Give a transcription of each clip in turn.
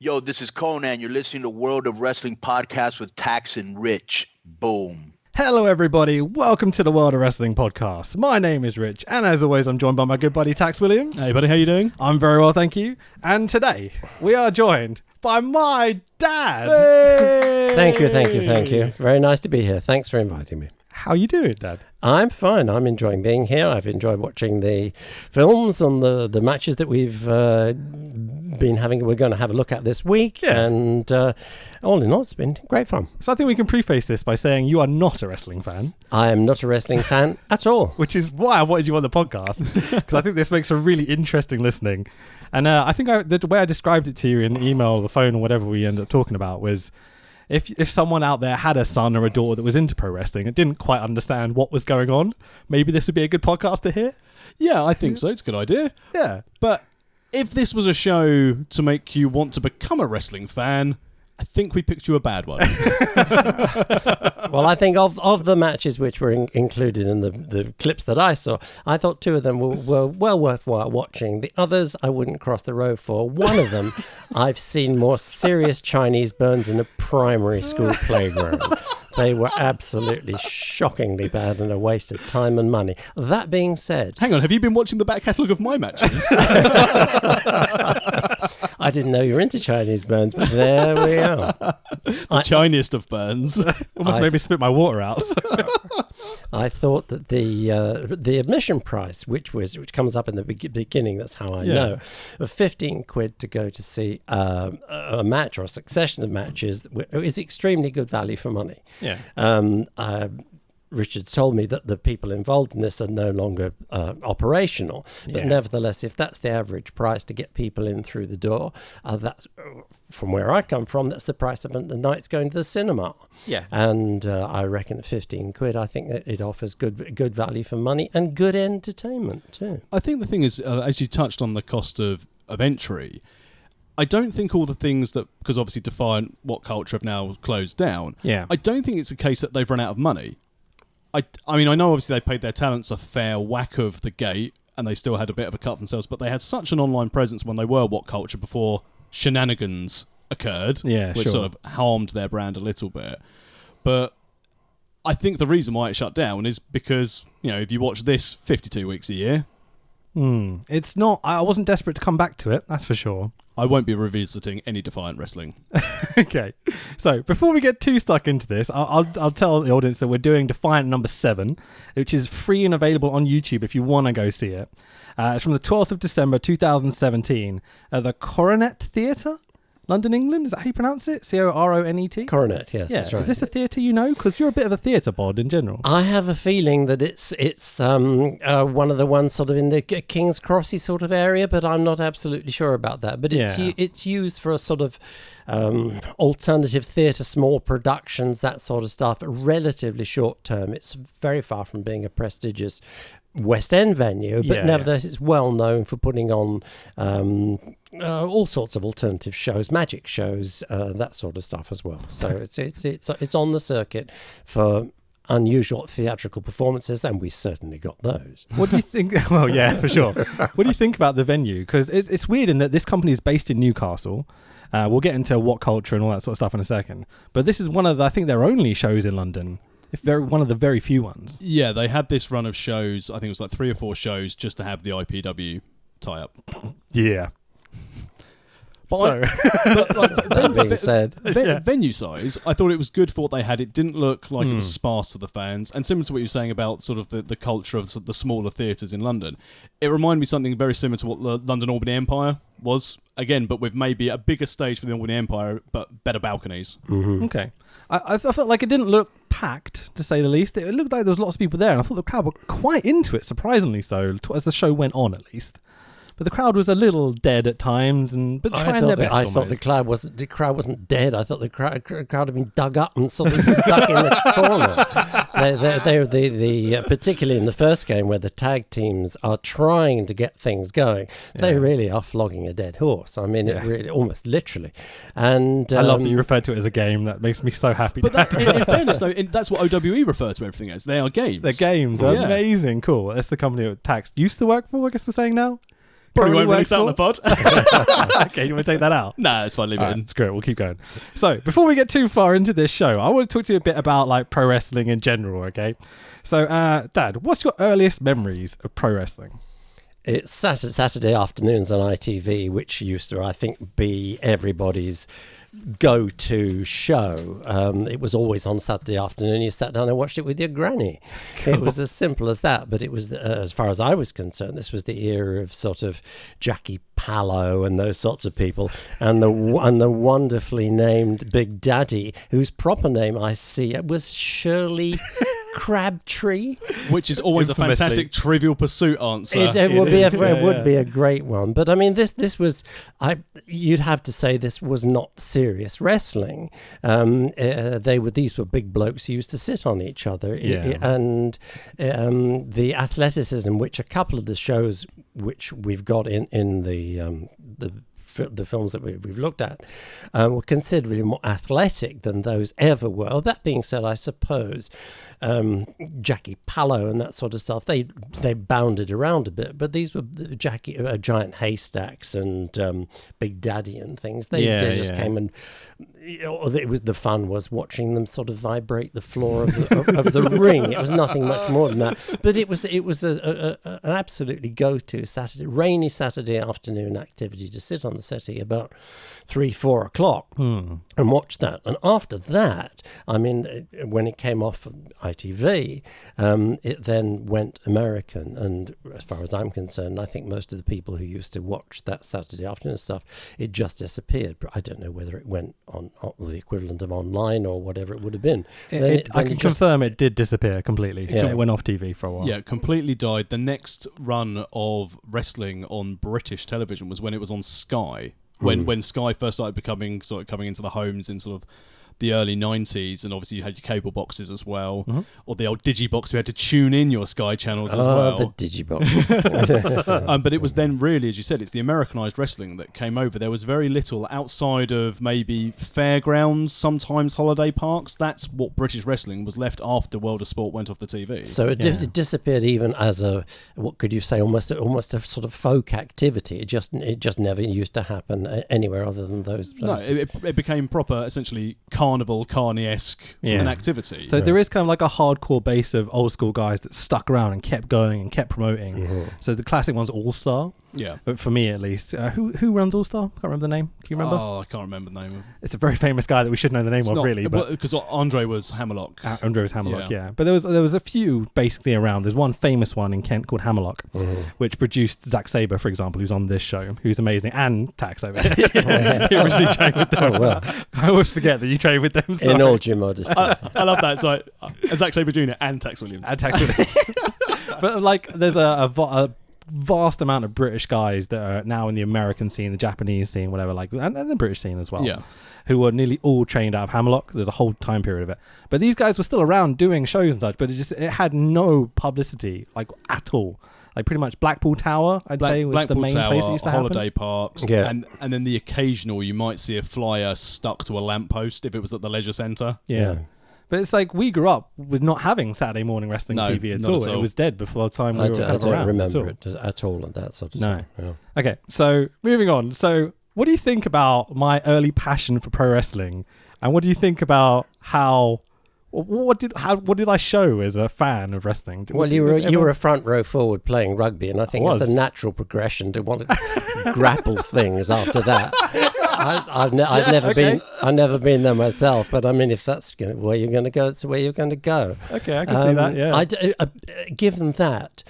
Yo, this is Conan. You're listening to World of Wrestling podcast with Tax and Rich. Boom. Hello, everybody. Welcome to the World of Wrestling podcast. My name is Rich, and as always, I'm joined by my good buddy Tax Williams. Hey, buddy, how you doing? I'm very well, thank you. And today, we are joined by my dad. Hey! Thank you. Very nice to be here. Thanks for inviting me. How you doing, Dad? I'm fine. I'm enjoying being here. I've enjoyed watching the films and the matches that we've been having. We're going to have a look at this week. Yeah. And all in all, it's been great fun. So I think we can preface this by saying you are not a wrestling fan. I am not a wrestling fan at all. Which is why I wanted you on the podcast. Because I think this makes for really interesting listening. And I think the way I described it to you in the email or the phone or whatever we ended up talking about was, if someone out there had a son or a daughter that was into pro wrestling and didn't quite understand what was going on, maybe this would be a good podcast to hear. Yeah, I think so. It's a good idea. Yeah. But if this was a show to make you want to become a wrestling fan, I think we picked you a bad one. Well, I think of the matches which were included in the clips that I saw, I thought two of them were well worthwhile watching. The others I wouldn't cross the road for. One of them, I've seen more serious Chinese burns in a primary school playground. They were absolutely shockingly bad and a waste of time and money. That being said... Hang on, have you been watching the back catalogue of my matches? I didn't know you were into Chinese burns, but there we are. The Chinese of burns. Almost made me spit my water out. I thought that the admission price, which comes up in the beginning, that's how I know, of 15 quid to go to see a match or a succession of matches is extremely good value for money. Yeah. Richard told me that the people involved in this are no longer operational, but nevertheless, if that's the average price to get people in through the door, that, from where I come from, that's the price of a night's going to the cinema. Yeah. And I reckon at 15 quid, I think that it offers good value for money and good entertainment too. I think the thing is, as you touched on the cost of entry, I don't think all the things that, because obviously Defiant, What Culture have now closed down, I don't think it's a case that they've run out of money. I mean, I know obviously they paid their talents a fair whack of the gate and they still had a bit of a cut themselves, but they had such an online presence when they were What Culture before shenanigans occurred, which sort of harmed their brand a little bit. But I think the reason why it shut down is because, if you watch this 52 weeks a year... It's not... I wasn't desperate to come back to it, that's for sure. I won't be revisiting any Defiant wrestling. Okay. So, before we get too stuck into this, I'll tell the audience that we're doing Defiant number 7, which is free and available on YouTube if you want to go see it. It's from the 12th of December 2017 at the Coronet Theatre, London, England. Is that how you pronounce it? Coronet? Coronet, yes, that's right. Is this a theatre you know? Because you're a bit of a theatre bod in general. I have a feeling that it's one of the ones sort of in the King's Crossy sort of area, but I'm not absolutely sure about that. But it's used for a sort of alternative theatre, small productions, that sort of stuff, relatively short term. It's very far from being a prestigious West End venue, but nevertheless it's well known for putting on all sorts of alternative shows, magic shows, that sort of stuff as well. So it's on the circuit for unusual theatrical performances, and we certainly got those. What do you think? Well, yeah, for sure. What do you think about the venue? Because it's weird in that this company is based in Newcastle. We'll get into What Culture and all that sort of stuff in a second. But this is one of I think their only shows in London. One of the very few ones. Yeah, they had this run of shows, I think it was like 3 or 4 shows, just to have the IPW tie-up. Yeah. That being said, venue size, I thought it was good for what they had. It didn't look like it was sparse to the fans. And similar to what you were saying about sort of the culture of sort of the smaller theatres in London, it reminded me of something very similar to what the London Albany Empire was. Again, but with maybe a bigger stage for the Albany Empire, but better balconies. Mm-hmm. Okay. I felt like it didn't look packed, to say the least. It looked like there was lots of people there, and I thought the crowd were quite into it, surprisingly so, as the show went on, at least. But the crowd was a little dead at times, but trying their best. I thought the crowd wasn't dead. I thought the crowd had been dug up and sort of stuck in the corner. They particularly in the first game where the tag teams are trying to get things going, they really are flogging a dead horse. I mean, it really, almost literally. And I love that you referred to it as a game. That makes me so happy. But in fairness, though, that's what OWE refer to everything as. They are games. They're games. Amazing. Cool. That's the company that Tax used to work for, I guess we're saying now. Probably won't release that on the pod. Okay, you want to take that out? Nah, it's fine. Leave it in. Screw it. We'll keep going. So before we get too far into this show, I want to talk to you a bit about like pro wrestling in general. Okay. So, Dad, what's your earliest memories of pro wrestling? It's Saturday afternoons on ITV, which used to, I think, be everybody's go-to show. It was always on Saturday afternoon. You sat down and watched it with your granny. Cool. It was as simple as that. But it was, as far as I was concerned, this was the era of sort of Jackie Pallow and those sorts of people, and the wonderfully named Big Daddy, whose proper name I see was Shirley Crabtree, which is always a fantastic Trivial Pursuit answer. It would be a great one. But I mean, this was, you'd have to say this was not serious wrestling. These were big blokes who used to sit on each other, and the athleticism, which a couple of the shows which we've got in the films that we've looked at were considerably more athletic than those ever were. That being said, I suppose Jackie Pallow and that sort of stuff, they bounded around a bit, but these were Giant Haystacks and Big Daddy and things. They just came and the fun was watching them sort of vibrate the floor of the ring. It was nothing much more than that, but it was an absolutely go-to rainy Saturday afternoon activity to sit on the settee about 3-4 o'clock and watch that. And after that, I mean, when it came off ITV, it then went American. And as far as I'm concerned, I think most of the people who used to watch that Saturday afternoon stuff, it just disappeared. But I don't know whether it went on the equivalent of online or whatever it would have been. I can confirm it did disappear completely. Yeah. It went off TV for a while. Yeah, it completely died. The next run of wrestling on British television was when it was on Sky. When Sky first started coming into the homes in sort of the early 90s, and obviously you had your cable boxes as well, or the old digibox. We had to tune in your Sky channels as well. The digibox. But it was then really, as you said, it's the Americanized wrestling that came over. There was very little outside of maybe fairgrounds, sometimes holiday parks. That's what British wrestling was left after World of Sport went off the TV. So it disappeared even as a, what could you say, almost a sort of folk activity. It just never used to happen anywhere other than those places. No, it became proper, essentially carnival, carny-esque an activity. So there is kind of like a hardcore base of old school guys that stuck around and kept going and kept promoting. So the classic one's All Star. Yeah. For me, at least. Who runs All Star? Can't remember the name. Can you remember? Oh, I can't remember the name. It's a very famous guy that we should know the name of, really. Because Andre was Hammerlock. Andre was Hammerlock, yeah. But there was a few basically around. There's one famous one in Kent called Hammerlock, which produced Zack Sabre, for example, who's on this show, who's amazing, and Tax over here. He originally trained with them. Oh, well. I always forget that you trained with them. Sorry. In all due modesty. I love that. So Zack Sabre Jr. and Tax Williams. But like, there's a vast amount of British guys that are now in the American scene, the Japanese scene, whatever, like, and the British scene as well, who were nearly all trained out of Hammerlock. There's a whole time period of it, but these guys were still around doing shows and such, but it had no publicity, like, at all. Like, pretty much Blackpool Tower, I'd say, was the main place it used to happen. Holiday parks, and then the occasional, you might see a flyer stuck to a lamppost if it was at the leisure centre. Yeah. But it's like, we grew up with not having Saturday morning wrestling TV at all. It was dead before the time we were around. I don't remember it at all and that sort of stuff. No. Okay, so moving on. So what do you think about my early passion for pro wrestling? And what do you think about what did I show as a fan of wrestling? You were a front row forward playing rugby, and I think it's a natural progression to want to grapple things after that. I've never been there myself, but I mean, if that's where you're going to go, it's where you're going to go. Okay, I can see that. Yeah. Given that,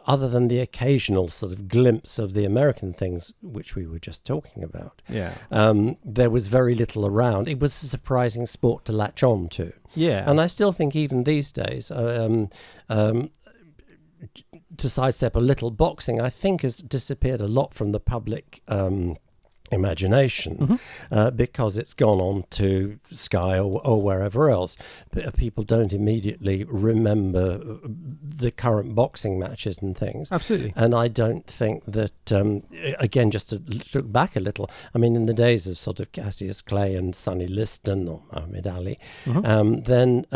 other than the occasional sort of glimpse of the American things which we were just talking about, there was very little around. It was a surprising sport to latch on to. Yeah, and I still think even these days, to sidestep a little, boxing I think has disappeared a lot from the public imagination, because it's gone on to Sky or wherever else. People don't immediately remember the current boxing matches and things. Absolutely. And I don't think that, again, just to look back a little, I mean, in the days of sort of Cassius Clay and Sonny Liston or Muhammad Ali, then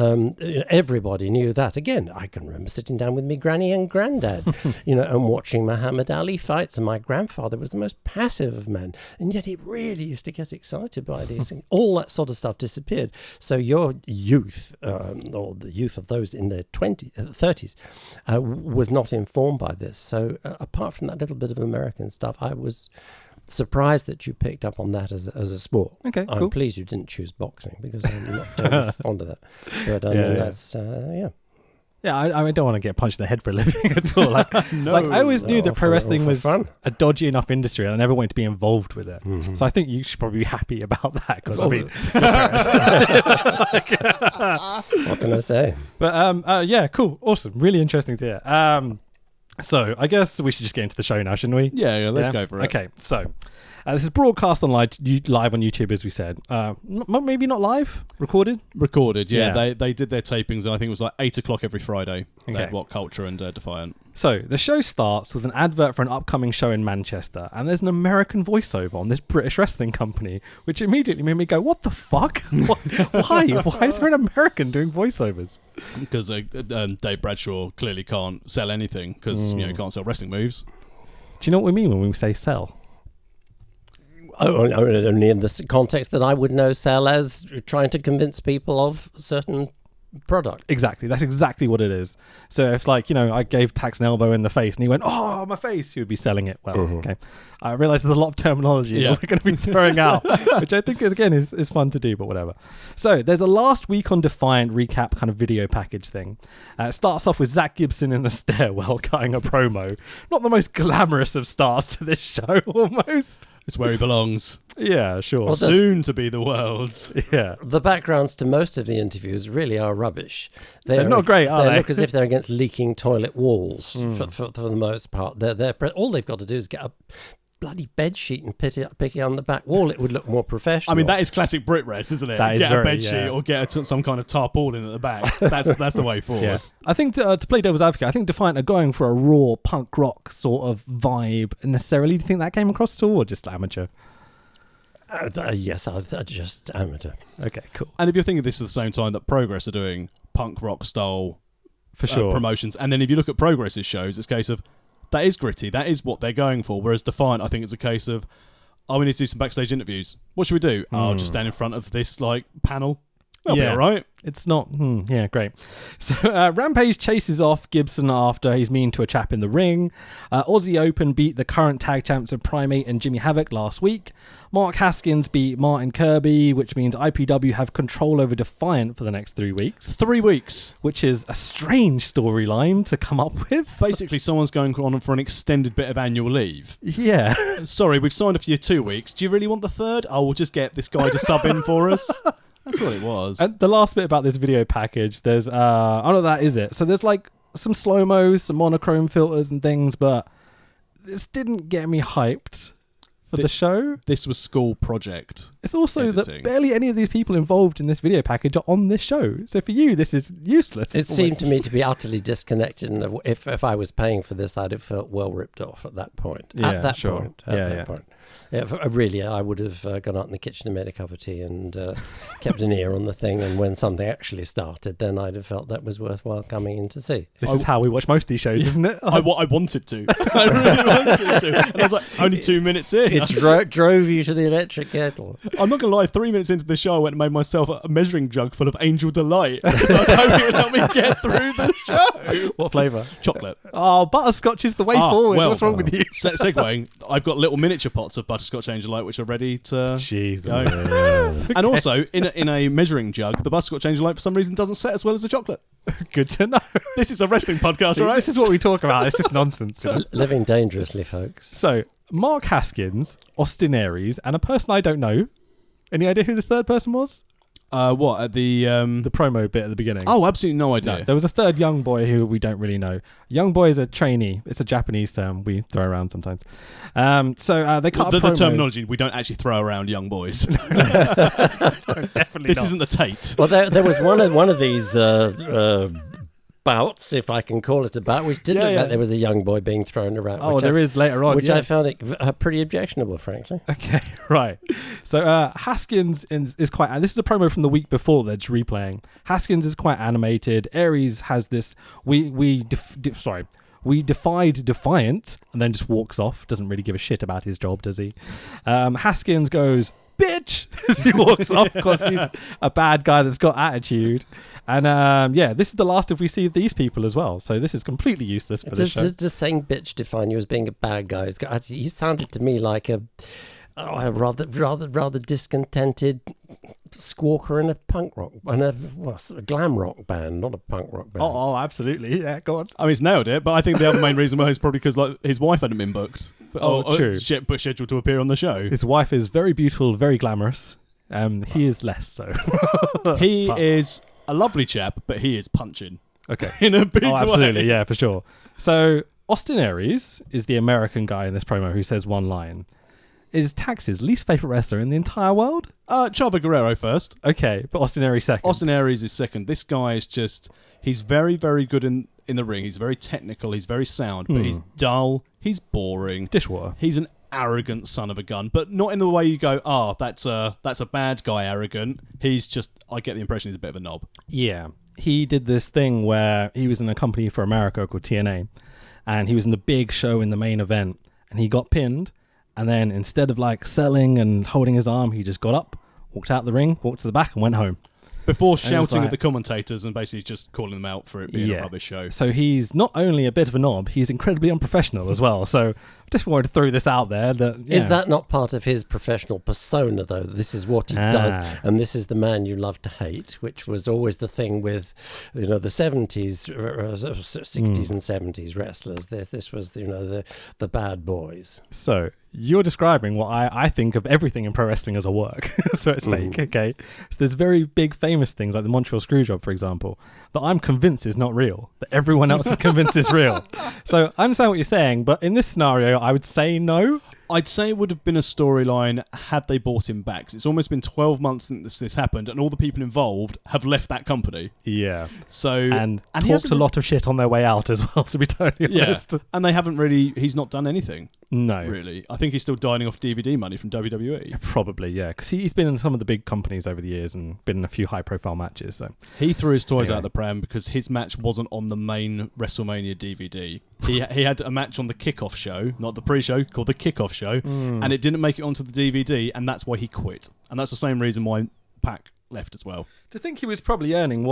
everybody knew that. Again, I can remember sitting down with me granny and granddad, and watching Muhammad Ali fights, and my grandfather was the most passive of men. And yet he really used to get excited by these things. All that sort of stuff disappeared. So your youth, or the youth of those in their 30s, was not informed by this. So apart from that little bit of American stuff, I was surprised that you picked up on that as a sport. Okay, I'm pleased you didn't choose boxing, because I'm not terribly fond of that. But I mean, that's, Yeah, I don't want to get punched in the head for a living at all. Like, I always knew that pro wrestling was a dodgy enough industry, and I never wanted to be involved with it. So I think you should probably be happy about that, because I mean, what can I say? But yeah, cool, awesome, really interesting to hear. So I guess we should just get into the show now, shouldn't we? Yeah, let's go for it. Okay, so this is broadcast on live on YouTube, as we said. Maybe not live, recorded. Yeah. They did their tapings, and I think it was like 8 o'clock every Friday. Okay. What Culture and Defiant. So the show starts with an advert for an upcoming show in Manchester, and there's an American voiceover on this British wrestling company, which immediately made me go, "What the fuck? Why? Why is there an American doing voiceovers?" Because Dave Bradshaw clearly can't sell anything, because he can't sell wrestling moves. Do you know what we mean when we say sell? Only in the context that I would know sell as trying to convince people of certain product. Exactly. That's exactly what it is. So if, like, I gave Tax an elbow in the face and he went, "Oh, my face," he would be selling it well. Okay. I realise there's a lot of terminology that we're going to be throwing out, which I think is fun to do, but whatever. So there's a last week on Defiant recap kind of video package thing. It starts off with Zach Gibson in a stairwell cutting a promo. Not the most glamorous of starts to this show, almost. It's where he belongs. Yeah, sure. Well, soon to be the world's. Yeah. The backgrounds to most of the interviews really are rubbish. They're not great, are they? They look as if they're against leaking toilet walls for the most part. All they've got to do is get a bloody bed sheet and pick it on the back wall. It would look more professional. I mean, that is classic Brit rest, isn't it? That is get a bed sheet or get some kind of tarpaulin at the back. That's the way forward. Yeah. I think to play devil's advocate, I think Defiant are going for a raw punk rock sort of vibe necessarily. Do you think that came across at all, or just amateur? Yes, just amateur. Okay, cool. And if you're thinking this is the same time that Progress are doing punk rock style for sure promotions, and then if you look at Progress's shows, it's a case of that is gritty, that is what they're going for. Whereas Defiant, I think it's a case of, we need to do some backstage interviews. What should we do? I'll just stand in front of this panel. That'll be all right. It's not... yeah, great. So Rampage chases off Gibson after he's mean to a chap in the ring. Aussie Open beat the current tag champs of Primate and Jimmy Havoc last week. Mark Haskins beat Martin Kirby, which means IPW have control over Defiant for the next 3 weeks. 3 weeks. Which is a strange storyline to come up with. Basically, someone's going on for an extended bit of annual leave. Yeah. Sorry, we've signed up for you 2 weeks. Do you really want the third? We'll just get this guy to sub in for us. That's what it was. And the last bit about this video package, there's that is it. So there's like some slow-mos, some monochrome filters and things, but this didn't get me hyped for the show. This was school project. It's also that barely any of these people involved in this video package are on this show. So for you, this is useless. It seemed to me to be utterly disconnected. And if I was paying for this, I'd have felt well ripped off at that point. Yeah, at that sure. point. At that point. Yeah, really, I would have gone out in the kitchen and made a cup of tea and kept an ear on the thing. And when something actually started, then I'd have felt that was worthwhile coming in to see. This is how we watch most of these shows, isn't it? I wanted to. I really wanted to. And I was like, only 2 minutes in. It drove you to the electric kettle. I'm not going to lie, 3 minutes into the show, I went and made myself a measuring jug full of Angel Delight. So I was hoping it would help me get through the show. What flavour? Chocolate. Oh, butterscotch is the way forward. What's wrong with you? Segueing, I've got little miniature pots of butterscotch Angel Delight which are ready to Jesus. go. Okay. And also, in a measuring jug, the butterscotch Angel Delight for some reason doesn't set as well as the chocolate. Good to know. This is a wrestling podcast, all right? This is what we talk about. It's just nonsense. Living dangerously, folks. So, Mark Haskins, Austin Aries, and a person I don't know. Any idea who the third person was? What at the promo bit at the beginning? Oh, absolutely no idea. No, there was a third young boy who we don't really know. Young boy is a trainee. It's a Japanese term we throw around sometimes. So they cut a promo. The terminology we don't actually throw around young boys. Definitely this not. isn't the Tate. Well, there was one of these bouts, if I can call it a bout, which did look like there was a young boy being thrown around. Oh, there is later on. Which I found it pretty objectionable, frankly. Okay, right. So Haskins is quite... This is a promo from the week before they're just replaying. Haskins is quite animated. Aries has this... We defied Defiant, and then just walks off. Doesn't really give a shit about his job, does he? Haskins goes... bitch as he walks off because he's a bad guy that's got attitude. And this is the last if we see these people as well, so this is completely useless for this show. Just saying bitch define you as being a bad guy. You sounded to me like a rather discontented squawker in a punk rock and a glam rock band, not a punk rock band. Oh, absolutely, yeah, go on. I mean, he's nailed it, but I think the other main reason why is probably because his wife hadn't been booked. True. Scheduled to appear on the show. His wife is very beautiful, very glamorous. He is less so. He is a lovely chap, but he is punching. Okay. In a big way. Oh, absolutely, yeah, for sure. So Austin Aries is the American guy in this promo who says one line. Is Tax's least favourite wrestler in the entire world? Chavo Guerrero first. Okay, but Austin Aries second. Austin Aries is second. This guy is just... He's very, very good in the ring. He's very technical. He's very sound, but he's dull. He's boring. Dishwater. He's an arrogant son of a gun, but not in the way you go, that's a bad guy arrogant. He's just... I get the impression he's a bit of a knob. Yeah. He did this thing where he was in a company for America called TNA, and he was in the big show in the main event, and he got pinned. And then instead of like selling and holding his arm, he just got up, walked out the ring, walked to the back and went home. Before shouting at the commentators and basically just calling them out for it being a rubbish show. So he's not only a bit of a knob, he's incredibly unprofessional as well. So I just wanted to throw this out there. Is that not part of his professional persona, though? This is what he does, and this is the man you love to hate, which was always the thing with, the 70s, 60s and 70s wrestlers. This was, the bad boys. So you're describing what I think of everything in pro wrestling as a work. So it's fake, okay? So there's very big famous things like the Montreal Screwjob, for example, that I'm convinced is not real, that everyone else is convinced is real. So I understand what you're saying, but in this scenario, I would say no. I'd say it would have been a storyline had they bought him back. 'Cause it's almost been 12 months since this happened, and all the people involved have left that company. Yeah. So and talked a lot of shit on their way out as well, to be totally honest. And they haven't really... He's not done anything. No. Really. I think he's still dining off DVD money from WWE. Probably, yeah. Because he's been in some of the big companies over the years and been in a few high-profile matches. So he threw his toys out the pram because his match wasn't on the main WrestleMania DVD. He had a match on the kickoff show, not the pre-show, called the kickoff show, and it didn't make it onto the DVD, and that's why he quit. And that's the same reason why Pac left as well. To think he was probably earning,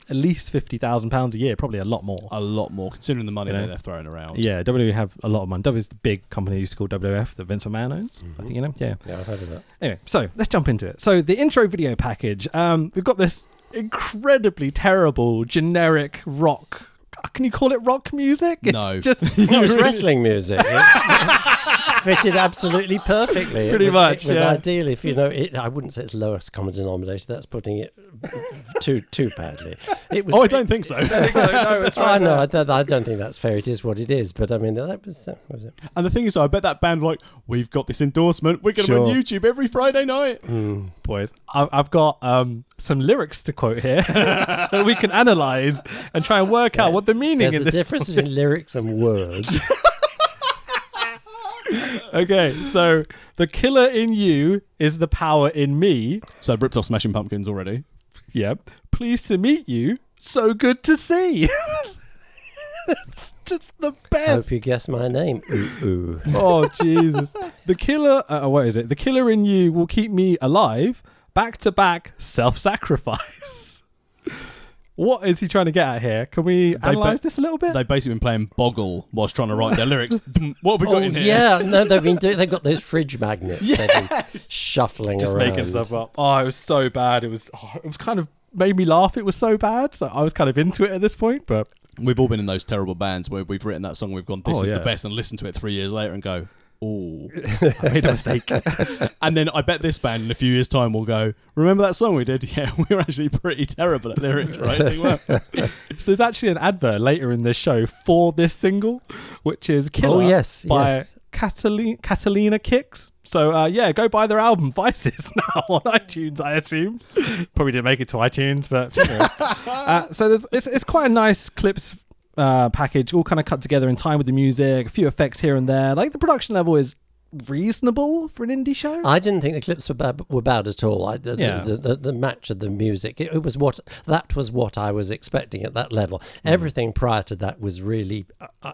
at least £50,000 a year, probably a lot more. A lot more, considering the money that they're throwing around. Yeah, WWE have a lot of money. WWE is the big company used to call WWF that Vince McMahon owns. I think you know. Yeah, I've heard of that. Anyway, so let's jump into it. So the intro video package, we've got this incredibly terrible generic rock. Can you call it rock music? No. It's just it's wrestling music. It fitted absolutely perfectly. Pretty much. It was ideal. If I wouldn't say it's lowest common denominator. That's putting it too badly. It was. I don't think so. No, it's right. No, I don't think that's fair. It is what it is. But I mean, that was it. And the thing is, I bet that band we've got this endorsement. We're going to be on YouTube every Friday night. Boys, I've got some lyrics to quote here, so we can analyze and try and work out what the meaning in this. There's a difference between lyrics and words. Okay, so the killer in you is the power in me. So I've ripped off Smashing Pumpkins already. Yep. Pleased to meet you. So good to see. It's just the best. Hope you guess my name. Ooh. Oh, Jesus. The killer... what is it? The killer in you will keep me alive. Back to back self-sacrifice. What is he trying to get at here? Can we analyse this a little bit? They've basically been playing Boggle whilst trying to write their lyrics. What have we got in here? Yeah, no, they've got those fridge magnets. Yes. They've been shuffling just around. Making stuff up. Oh, it was so bad. It was kind of made me laugh. It was so bad. So I was kind of into it at this point, but... We've all been in those terrible bands where we've written that song, we've gone, this is the best, and listened to it 3 years later and go, oh, I made a mistake. And then I bet this band in a few years' time will go, remember that song we did? Yeah, we were actually pretty terrible at lyrics writing. So there's actually an advert later in this show for this single, which is Killer by Catalina Kicks. So go buy their album Vices now on iTunes, I assume. Probably didn't make it to iTunes, but so it's quite a nice clips package, all kind of cut together in time with the music, a few effects here and there. Like, the production level is reasonable for an indie show. I didn't think the clips were bad at all. The match of the music, it was what I was expecting at that level. Everything prior to that was really,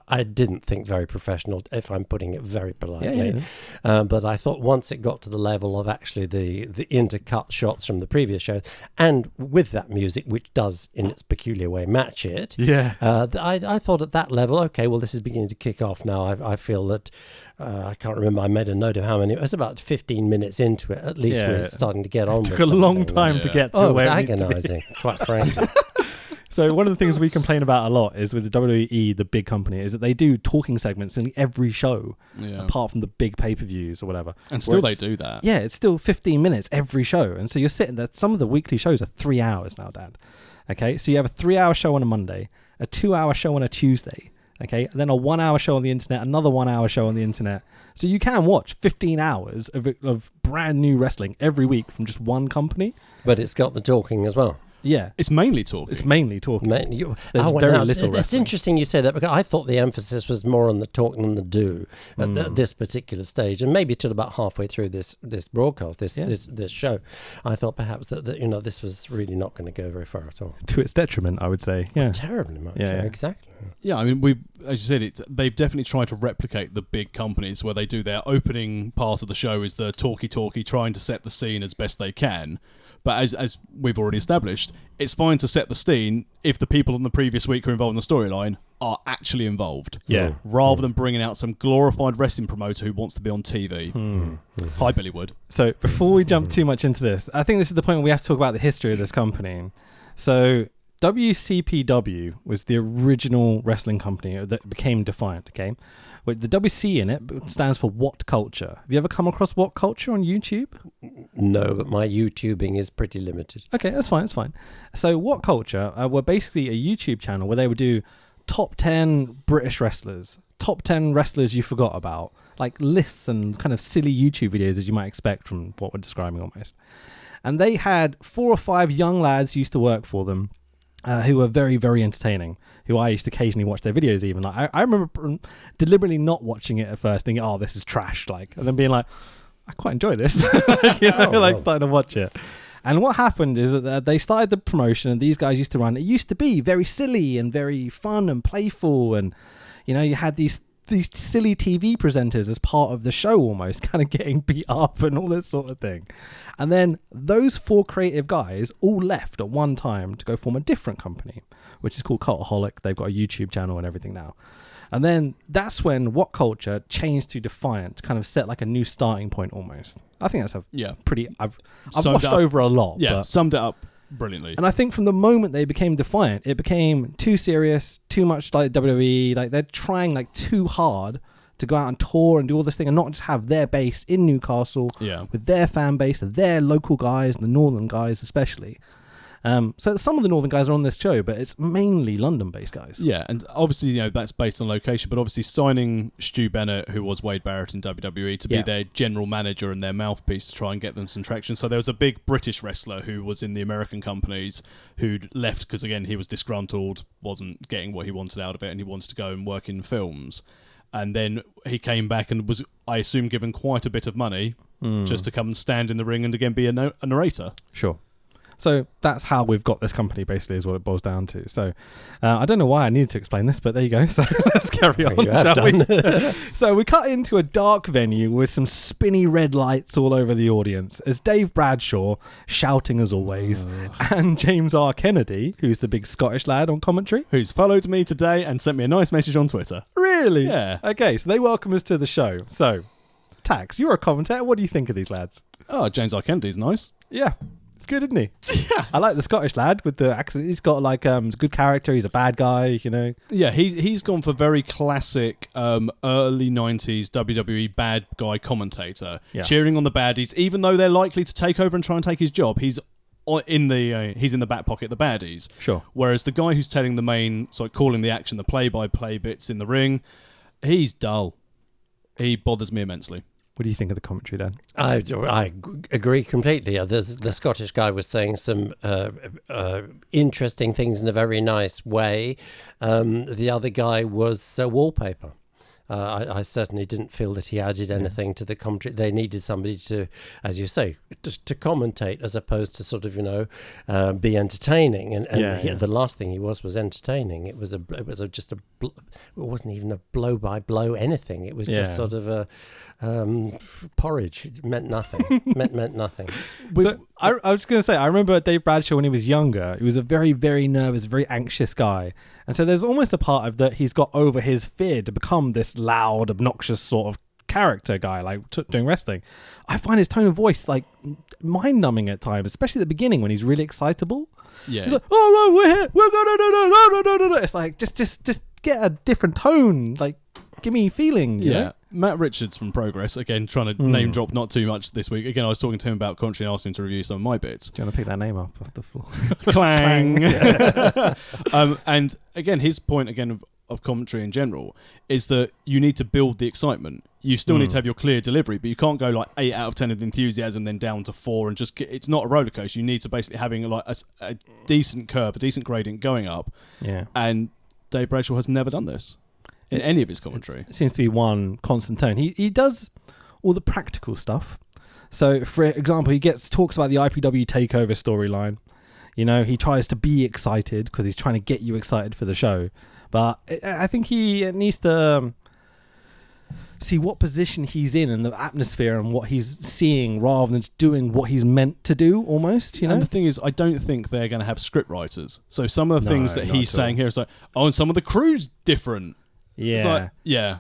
I didn't think very professional, if I'm putting it very politely. But I thought once it got to the level of actually the intercut shots from the previous shows, and with that music, which does in its peculiar way match it, I thought at that level, okay, well, this is beginning to kick off now. I feel that I can't remember, I made a note of how many. It was about 15 minutes into it, at least we're starting to get on with it. Took a long time to get to where it was agonising, quite frankly. So one of the things we complain about a lot is with the WWE, the big company, is that they do talking segments in every show, apart from the big pay-per-views or whatever. And still they do that. Yeah, it's still 15 minutes every show. And so you're sitting there, some of the weekly shows are 3 hours now, Dad. Okay, so you have a 3-hour show on a Monday, a 2-hour show on a Tuesday, okay, and then a 1-hour show on the internet, another 1-hour show on the internet. So you can watch 15 hours of brand new wrestling every week from just one company. But it's got the talking as well. Yeah. It's mainly talking. There's very little wrestling. It's interesting you say that, because I thought the emphasis was more on the talk than the do at this particular stage, and maybe till about halfway through this broadcast, this show. I thought perhaps that this was really not going to go very far at all. To its detriment, I would say. Yeah. Terribly much. Yeah. Exactly. Yeah, I mean, as you said, they've definitely tried to replicate the big companies where they do their opening part of the show is the talky, trying to set the scene as best they can. But as we've already established, it's fine to set the scene if the people in the previous week who are involved in the storyline are actually involved. Yeah. Rather than bringing out some glorified wrestling promoter who wants to be on TV. Hi, Billy Wood. So before we jump too much into this, I think this is the point where we have to talk about the history of this company. So WCPW was the original wrestling company that became Defiant, okay? With the WC in it stands for What Culture. Have you ever come across What Culture on YouTube? No, but my YouTubing is pretty limited. Okay, that's fine. So What Culture were basically a YouTube channel where they would do top 10 British wrestlers, top 10 wrestlers you forgot about, like lists and kind of silly YouTube videos as you might expect from what we're describing almost. And they had 4 or 5 young lads who used to work for them, who were very, very entertaining, who I used to occasionally watch their videos even. Like, I remember deliberately not watching it at first, thinking, oh, this is trash, like, and then being like, I quite enjoy this. Starting to watch it. And what happened is that they started the promotion, and these guys used to run. It used to be very silly and very fun and playful, and, you had these silly TV presenters as part of the show almost, kind of getting beat up and all this sort of thing. And then those 4 creative guys all left at one time to go form a different company, which is called Cultaholic. They've got a YouTube channel and everything now. And then that's when What Culture changed to Defiant, to kind of set like a new starting point almost. I think that's I've watched over a lot. Yeah, but summed it up brilliantly. And I think from the moment they became Defiant, it became too serious, too much like WWE. Like, they're trying like too hard to go out and tour and do all this thing and not just have their base in Newcastle with their fan base, their local guys, the northern guys especially. So some of the northern guys are on this show, but it's mainly London-based guys. Yeah, and obviously, that's based on location, but obviously signing Stu Bennett, who was Wade Barrett in WWE, to be their general manager and their mouthpiece to try and get them some traction. So there was a big British wrestler who was in the American companies who'd left because, again, he was disgruntled, wasn't getting what he wanted out of it, and he wanted to go and work in films. And then he came back and was, I assume, given quite a bit of money just to come and stand in the ring and again be a narrator. Sure. So that's how we've got this company, basically, is what it boils down to. So I don't know why I needed to explain this, but there you go. So let's carry on, shall we? So we cut into a dark venue with some spinny red lights all over the audience as Dave Bradshaw, shouting as always, and James R. Kennedy, who's the big Scottish lad on commentary, who's followed me today and sent me a nice message on Twitter. Really? Yeah. Okay, so they welcome us to the show. So, Tax, you're a commentator. What do you think of these lads? Oh, James R. Kennedy's nice. Yeah. good, isn't he? Yeah. I like the Scottish lad with the accent. He's got like good character. He's a bad guy, you know. Yeah, he's gone for very classic early 90s WWE bad guy commentator, cheering on the baddies, even though they're likely to take over and try and take his job. He's in the back pocket, the baddies. Sure. Whereas the guy who's telling the main, so calling the action, the play-by-play bits in the ring, he's dull. He bothers me immensely. What do you think of the commentary, Dan? I agree completely. The Scottish guy was saying some interesting things in a very nice way. The other guy was wallpaper. I certainly didn't feel that he added anything to the commentary. They needed somebody to, as you say, to commentate as opposed to sort of, be entertaining. And the last thing he was entertaining. It wasn't even a blow by blow anything. It was just sort of a porridge. It meant nothing. meant nothing. So I was going to say, I remember Dave Bradshaw when he was younger. He was a very, very nervous, very anxious guy. And so there's almost a part of that he's got over his fear to become this loud, obnoxious sort of character guy, like doing wrestling. I find his tone of voice like mind-numbing at times, especially at the beginning when he's really excitable. Yeah. He's like, "Oh, no, we're here. We're going to no." It's like, just get a different tone. Like, give me feeling. You know? Matt Richards from Progress, again, trying to name drop not too much this week. Again, I was talking to him about commentary and asked him to review some of my bits. Do you want to pick that name up off the floor? Clang! And again, his point again of commentary in general is that you need to build the excitement. You still need to have your clear delivery, but you can't go like 8 out of 10 of enthusiasm, then down to 4 and just it's not a roller coaster. You need to basically having like a decent curve, a decent gradient going up. Yeah. And Dave Bradshaw has never done this in any of his commentary. It seems to be one constant tone. He does all the practical stuff. So, for example, he talks about the IPW takeover storyline. You know, he tries to be excited because he's trying to get you excited for the show. But I think he needs to see what position he's in and the atmosphere and what he's seeing rather than just doing what he's meant to do almost, you know? And the thing is, I don't think they're going to have script writers. So some of the things that he's saying here is like, and some of the crew's different. Yeah.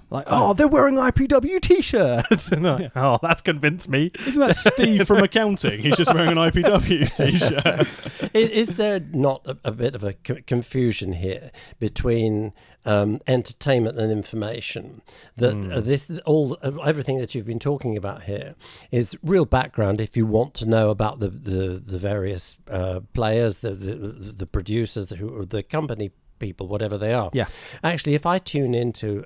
Like, they're wearing IPW t-shirts. And like, that's convinced me. Isn't that Steve from accounting? He's just wearing an IPW t-shirt. Is there not a bit of a confusion here between entertainment and information? That everything that you've been talking about here is real background if you want to know about the various players, the producers, the company people, whatever they are. Yeah. Actually, if I tune into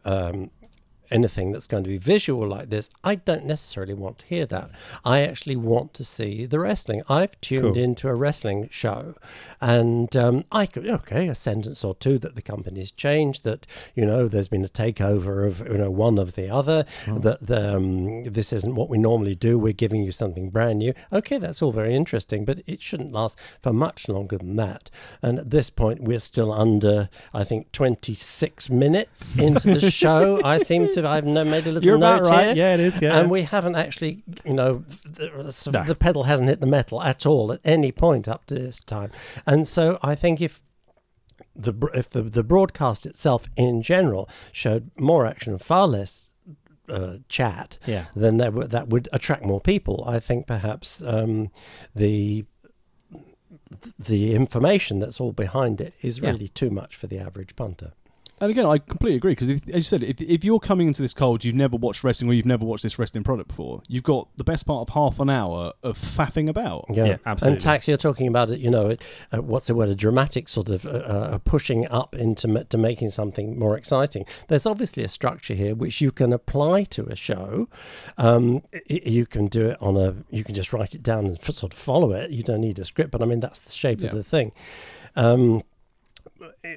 anything that's going to be visual like this, I don't necessarily want to hear that. I actually want to see the wrestling. I've tuned into a wrestling show, and I could a sentence or two that the company's changed, that there's been a takeover of one of the other, that this isn't what we normally do. We're giving you something brand new. Okay, that's all very interesting, but it shouldn't last for much longer than that. And at this point, we're still under, I think, 26 minutes into the show. I've made a little note here. Yeah, it is. Yeah, and we haven't actually, the pedal hasn't hit the metal at all at any point up to this time. And so I think if the broadcast itself in general showed more action and far less chat, then that would attract more people. I think perhaps the information that's all behind it is really too much for the average punter. And again, I completely agree, because as you said, if you're coming into this cold, you've never watched wrestling or you've never watched this wrestling product before, you've got the best part of half an hour of faffing about. Yeah, absolutely. And Tax, you're talking about it, what's the word, a dramatic sort of pushing up to making something more exciting. There's obviously a structure here which you can apply to a show. You can do it you can just write it down and sort of follow it. You don't need a script, but I mean, that's the shape of the thing.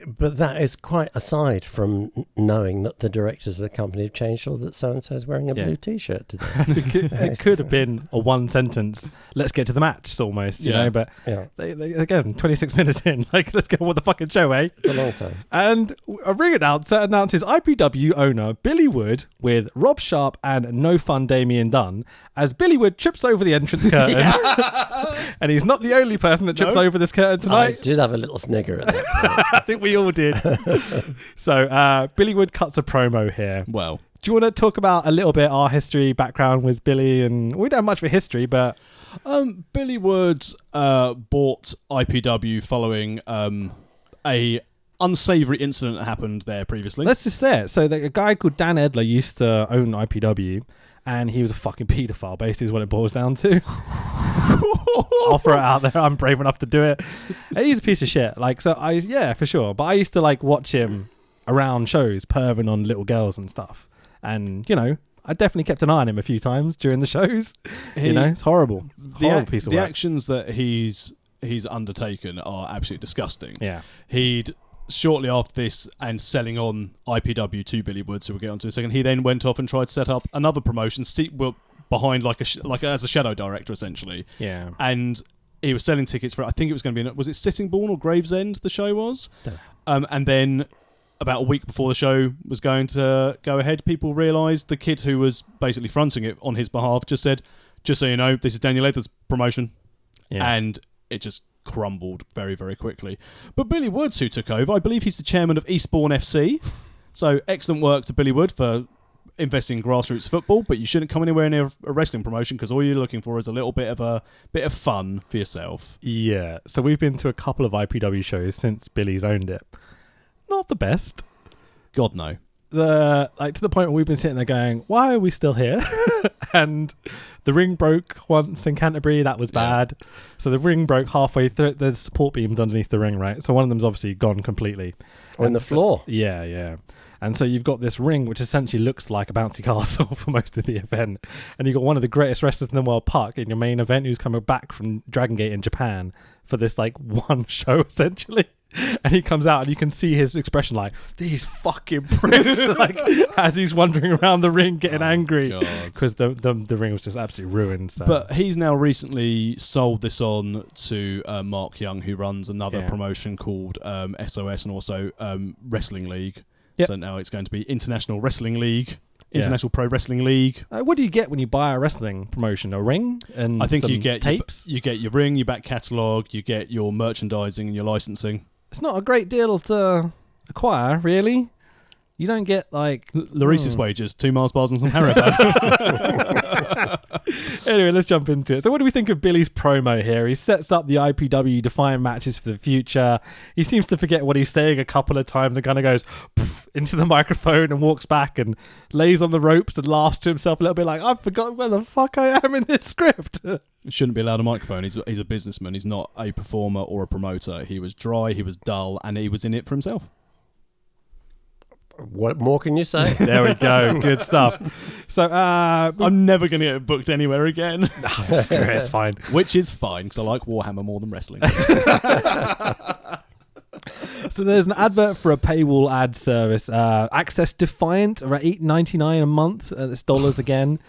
But that is quite aside from knowing that the directors of the company have changed, or that so-and-so is wearing a blue T-shirt today. It could have been a one sentence, let's get to the match almost, you know, but they, again, 26 minutes in, like, let's get on with the fucking show, eh? It's a long time. And a ring announcer announces IPW owner Billy Wood with Rob Sharp and No Fun Damien Dunn as Billy Wood trips over the entrance curtain. And he's not the only person that trips over this curtain tonight. I did have a little snigger at that point. I think we all did. So Billy Wood cuts a promo here. Well, do you want to talk about a little bit our history background with Billy? And we don't have much of a history, but Billy Wood bought IPW following a unsavory incident that happened there previously. Let's just say it. So a guy called Dan Edler used to own IPW, and he was a fucking paedophile, basically, is what it boils down to. I'll throw it out there. I'm brave enough to do it. He's a piece of shit. Yeah, for sure. But I used to watch him around shows, perving on little girls and stuff. And, I definitely kept an eye on him a few times during the shows. It's horrible. Horrible piece of work. The actions that he's undertaken are absolutely disgusting. Yeah. He'd shortly after this and selling on IPW to Billy Wood, so we'll get on to in a second, he then went off and tried to set up another promotion, behind as a shadow director essentially. Yeah. And he was selling tickets for, I think it was going to be, was it Sittingbourne or Gravesend the show was? And then about a week before the show was going to go ahead, people realised the kid who was basically fronting it on his behalf just said, just so you know, this is Daniel Edler's promotion. Yeah. And it just crumbled very, very quickly. But Billy Woods, who took over, I believe he's the chairman of Eastbourne FC. So excellent work to Billy Wood for investing in grassroots football, but you shouldn't come anywhere near a wrestling promotion because all you're looking for is a little bit of fun for yourself. Yeah. So we've been to a couple of IPW shows since Billy's owned it. Not the best. God, no. To the point where we've been sitting there going, why are we still here? And the ring broke once in Canterbury. That was bad. Yeah. So the ring broke halfway through. There's support beams underneath the ring, right? So one of them's obviously gone completely. On the floor. Yeah. And so you've got this ring, which essentially looks like a bouncy castle for most of the event. And you've got one of the greatest wrestlers in the world, Puck, in your main event, who's coming back from Dragon Gate in Japan for this one show, essentially. And he comes out and you can see his expression these fucking pricks, as he's wandering around the ring getting angry because the ring was just absolutely ruined. So. But he's now recently sold this on to Mark Young, who runs another promotion called SOS and also Wrestling League. Yep. So now it's going to be International Wrestling League. International Pro Wrestling League. What do you get when you buy a wrestling promotion? A ring and I think some you get tapes? You get your ring, your back catalogue, you get your merchandising and your licensing. It's not a great deal to acquire, really. You don't get Larissa's wages, 2 Mars bars and some Haribo. Anyway, let's jump into it. So what do we think of Billy's promo here? He sets up the IPW Defiant matches for the future. He seems to forget what he's saying a couple of times and kind of goes into the microphone and walks back and lays on the ropes and laughs to himself a little bit I've forgotten where the fuck I am in this script. Shouldn't be allowed a microphone. He's a businessman. He's not a performer or a promoter. He was dry, he was dull, and he was in it for himself. What more can you say? There we go. Good stuff. So I'm never going to get booked anywhere again. It's fine. Which is fine, because I like Warhammer more than wrestling. So there's an advert for a paywall ad service. Access Defiant, around $8.99 a month. That's dollars again.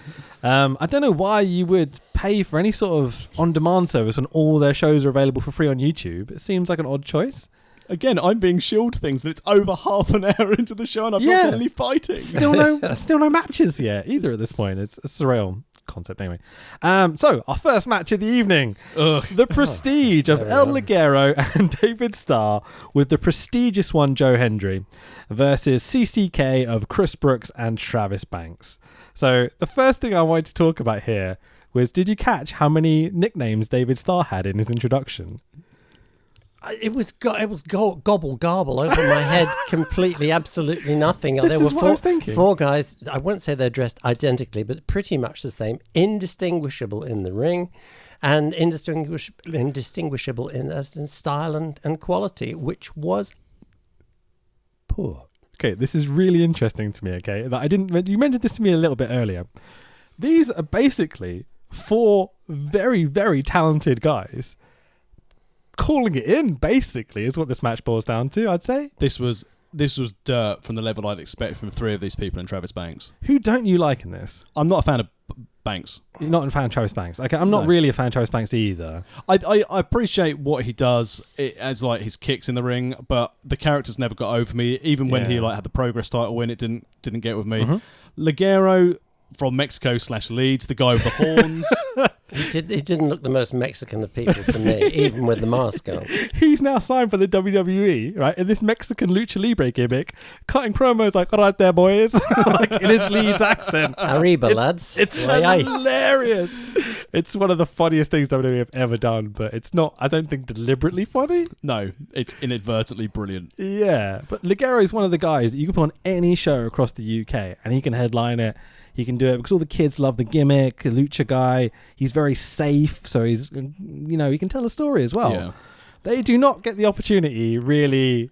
I don't know why you would pay for any sort of on-demand service when all their shows are available for free on YouTube. It seems like an odd choice. Again, I'm being shilled things that it's over half an hour into the show and I'm not suddenly fighting. Still no matches yet either at this point. It's a surreal concept anyway. So our first match of the evening, the Prestige of El Ligero and David Starr with the prestigious one Joe Hendry versus CCK of Chris Brooks and Travis Banks. So the first thing I wanted to talk about here was, did you catch how many nicknames David Starr had in his introduction? It was gobble garble over my head, completely, absolutely nothing. There were four guys. I wouldn't say they're dressed identically, but pretty much the same, indistinguishable in the ring, and indistinguishable in style and quality, which was poor. Okay, this is really interesting to me. Okay, you mentioned this to me a little bit earlier. These are basically 4 very, very talented guys calling it in, basically, is what this match boils down to, I'd say. This was dirt from the level I'd expect from 3 of these people and Travis Banks. Who don't you like in this? I'm not a fan of Banks. You're not a fan of Travis Banks? Okay, I'm not really a fan of Travis Banks either. I appreciate what he does as his kicks in the ring, but the character's never got over me. Even when he had the Progress title win, it didn't get with me. Mm-hmm. Ligero, from Mexico/Leeds, the guy with the horns. He didn't look the most Mexican of people to me, even with the mask on. He's now signed for the WWE, right? In this Mexican lucha libre gimmick, cutting promos like, all right there, boys, like in his Leeds accent. Arriba, lads. It's hilarious. It's one of the funniest things WWE have ever done, but it's not, I don't think, deliberately funny. No, it's inadvertently brilliant. Yeah, but Ligero is one of the guys that you can put on any show across the UK, and he can headline it. He can do it because all the kids love the gimmick, the lucha guy. He's very safe, so he's, he can tell a story as well. Yeah. They do not get the opportunity really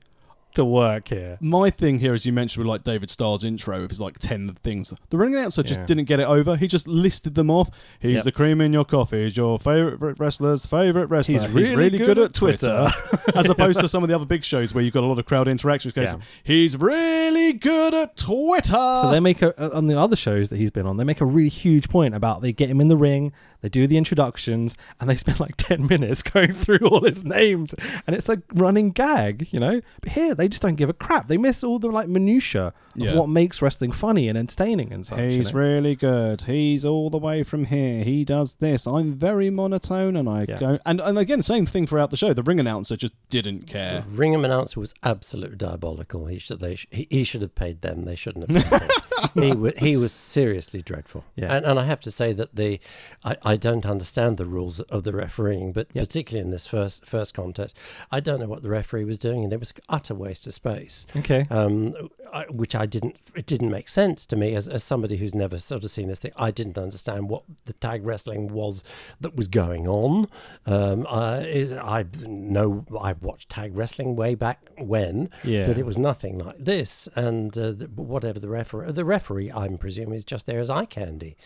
to work here. My thing here, as you mentioned, with like David Starr's intro of his like 10 things, the ring announcer just didn't get it over. He just listed them off. He's the cream in your coffee. He's your favourite wrestler's favourite wrestler. He's really good at Twitter. As opposed to some of the other big shows where you've got a lot of crowd interaction. He's really good at Twitter. So they make on the other shows that he's been on, they make a really huge point about they get him in the ring, they do the introductions, and they spend like 10 minutes going through all his names, and it's a running gag, But here they just don't give a crap. They miss all the like minutiae of what makes wrestling funny and entertaining and such. He's really good. He's all the way from here. He does this. I'm very monotone, and I go and again, same thing throughout the show. The ring announcer just didn't care. The ring announcer was absolutely diabolical. He should have paid them. They shouldn't have paid him. He was seriously dreadful. Yeah. And I have to say that I don't understand the rules of the refereeing, but particularly in this first contest, I don't know what the referee was doing, and it was utter waste of space. Okay. It didn't make sense to me as somebody who's never sort of seen this thing. I didn't understand what the tag wrestling was that was going on. I've watched tag wrestling way back when, but it was nothing like this. And whatever the referee, I'm presuming, is just there as eye candy.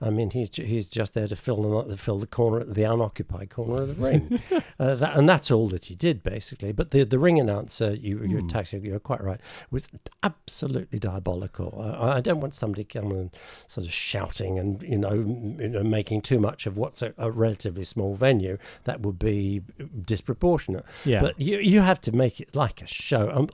I mean, he's just there to fill the corner, the unoccupied corner of the ring, and that's all that he did basically. But the ring announcer, you're quite right, was absolutely diabolical. I don't want somebody coming and sort of shouting and making too much of what's a relatively small venue. That would be disproportionate. Yeah. But you have to make it like a show.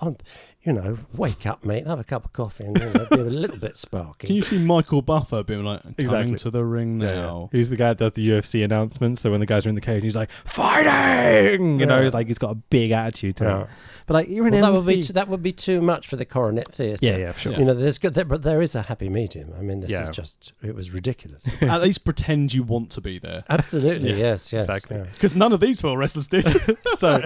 Wake up, mate, have a cup of coffee and be a little bit sparky. Can you see Michael Buffer being like, coming to the ring now? He's the guy that does the UFC announcements. So when the guys are in the cage, he's like, fighting! He's got a big attitude to him. But like, you're an MC. That would be too much for the Coronet Theatre. Yeah, for sure. But there is a happy medium. I mean, this is just, it was ridiculous. At least pretend you want to be there. Absolutely, yes. Exactly. Because none of these four wrestlers did. So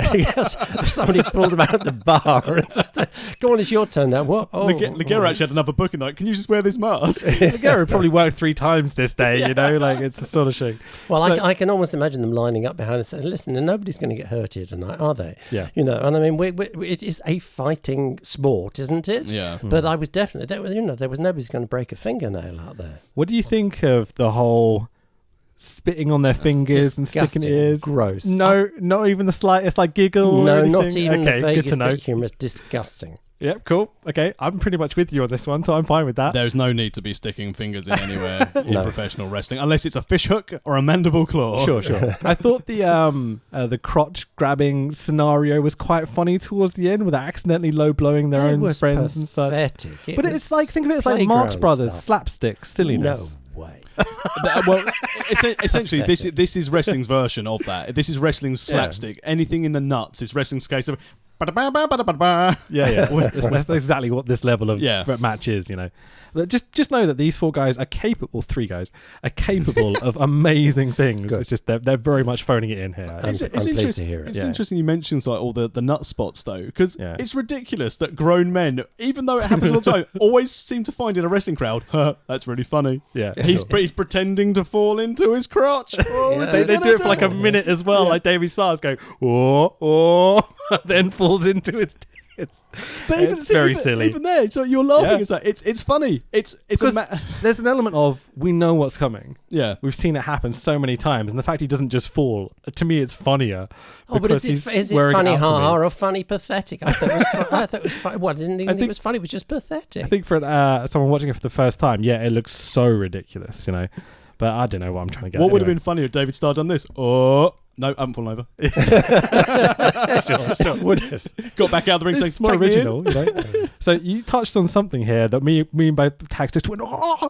somebody pulled him out of the bar and said, go on, it's your turn now. What? Oh, Ligero actually had another booking like, can you just wear this mask? Ligero probably worked 3 times this day, it's astonishing. Well, so, I can almost imagine them lining up behind and saying, listen, nobody's going to get hurt here tonight, are they? Yeah. And I mean, it is a fighting sport, isn't it? Yeah. But I was definitely, there was nobody's going to break a fingernail out there. What do you think of the whole spitting on their fingers and sticking ears? Gross. No, not even the slightest giggle. No, or anything? not even okay, the vaguest good to know. bit humorous. Disgusting. Yep, cool. Okay, I'm pretty much with you on this one, so I'm fine with that. There's no need to be sticking fingers in anywhere in professional wrestling, unless it's a fish hook or a mandible claw. Sure. I thought the crotch grabbing scenario was quite funny towards the end, with accidentally low blowing their own friends and such. But it's like, think of it as like Marx Brothers slapstick silliness. No way. Well, essentially, this is wrestling's version of that. This is wrestling's slapstick. Anything in the nuts is wrestling's case of. Yeah. That's exactly what this level of match is, But just know that these 4 guys are capable. 3 guys are capable of amazing things. Good. It's just they're very much phoning it in here. I'm pleased to hear it. It's interesting you mentioned like all the nut spots though, because it's ridiculous that grown men, even though it happens all the time, always seem to find in a wrestling crowd, that's really funny. Yeah, he's pretending to fall into his crotch. They do it for like a minute as well. Like Davey Stars go, then falls into his. It's very silly. Even there, so you're laughing. It's funny. It's there's an element of we know what's coming. Yeah, we've seen it happen so many times, and the fact he doesn't just fall, to me, it's funnier. Oh, but is it funny ha or funny pathetic? I thought it was funny. Well, I didn't think it was funny. It was just pathetic. I think for someone watching it for the first time, it looks so ridiculous, But I don't know what I'm trying to get. What would have been funny if David Starr done this? No, I haven't fallen over. Sure. Would have. Got back out of the ring saying, it's more original, you know? So you touched on something here that me and both tags just went,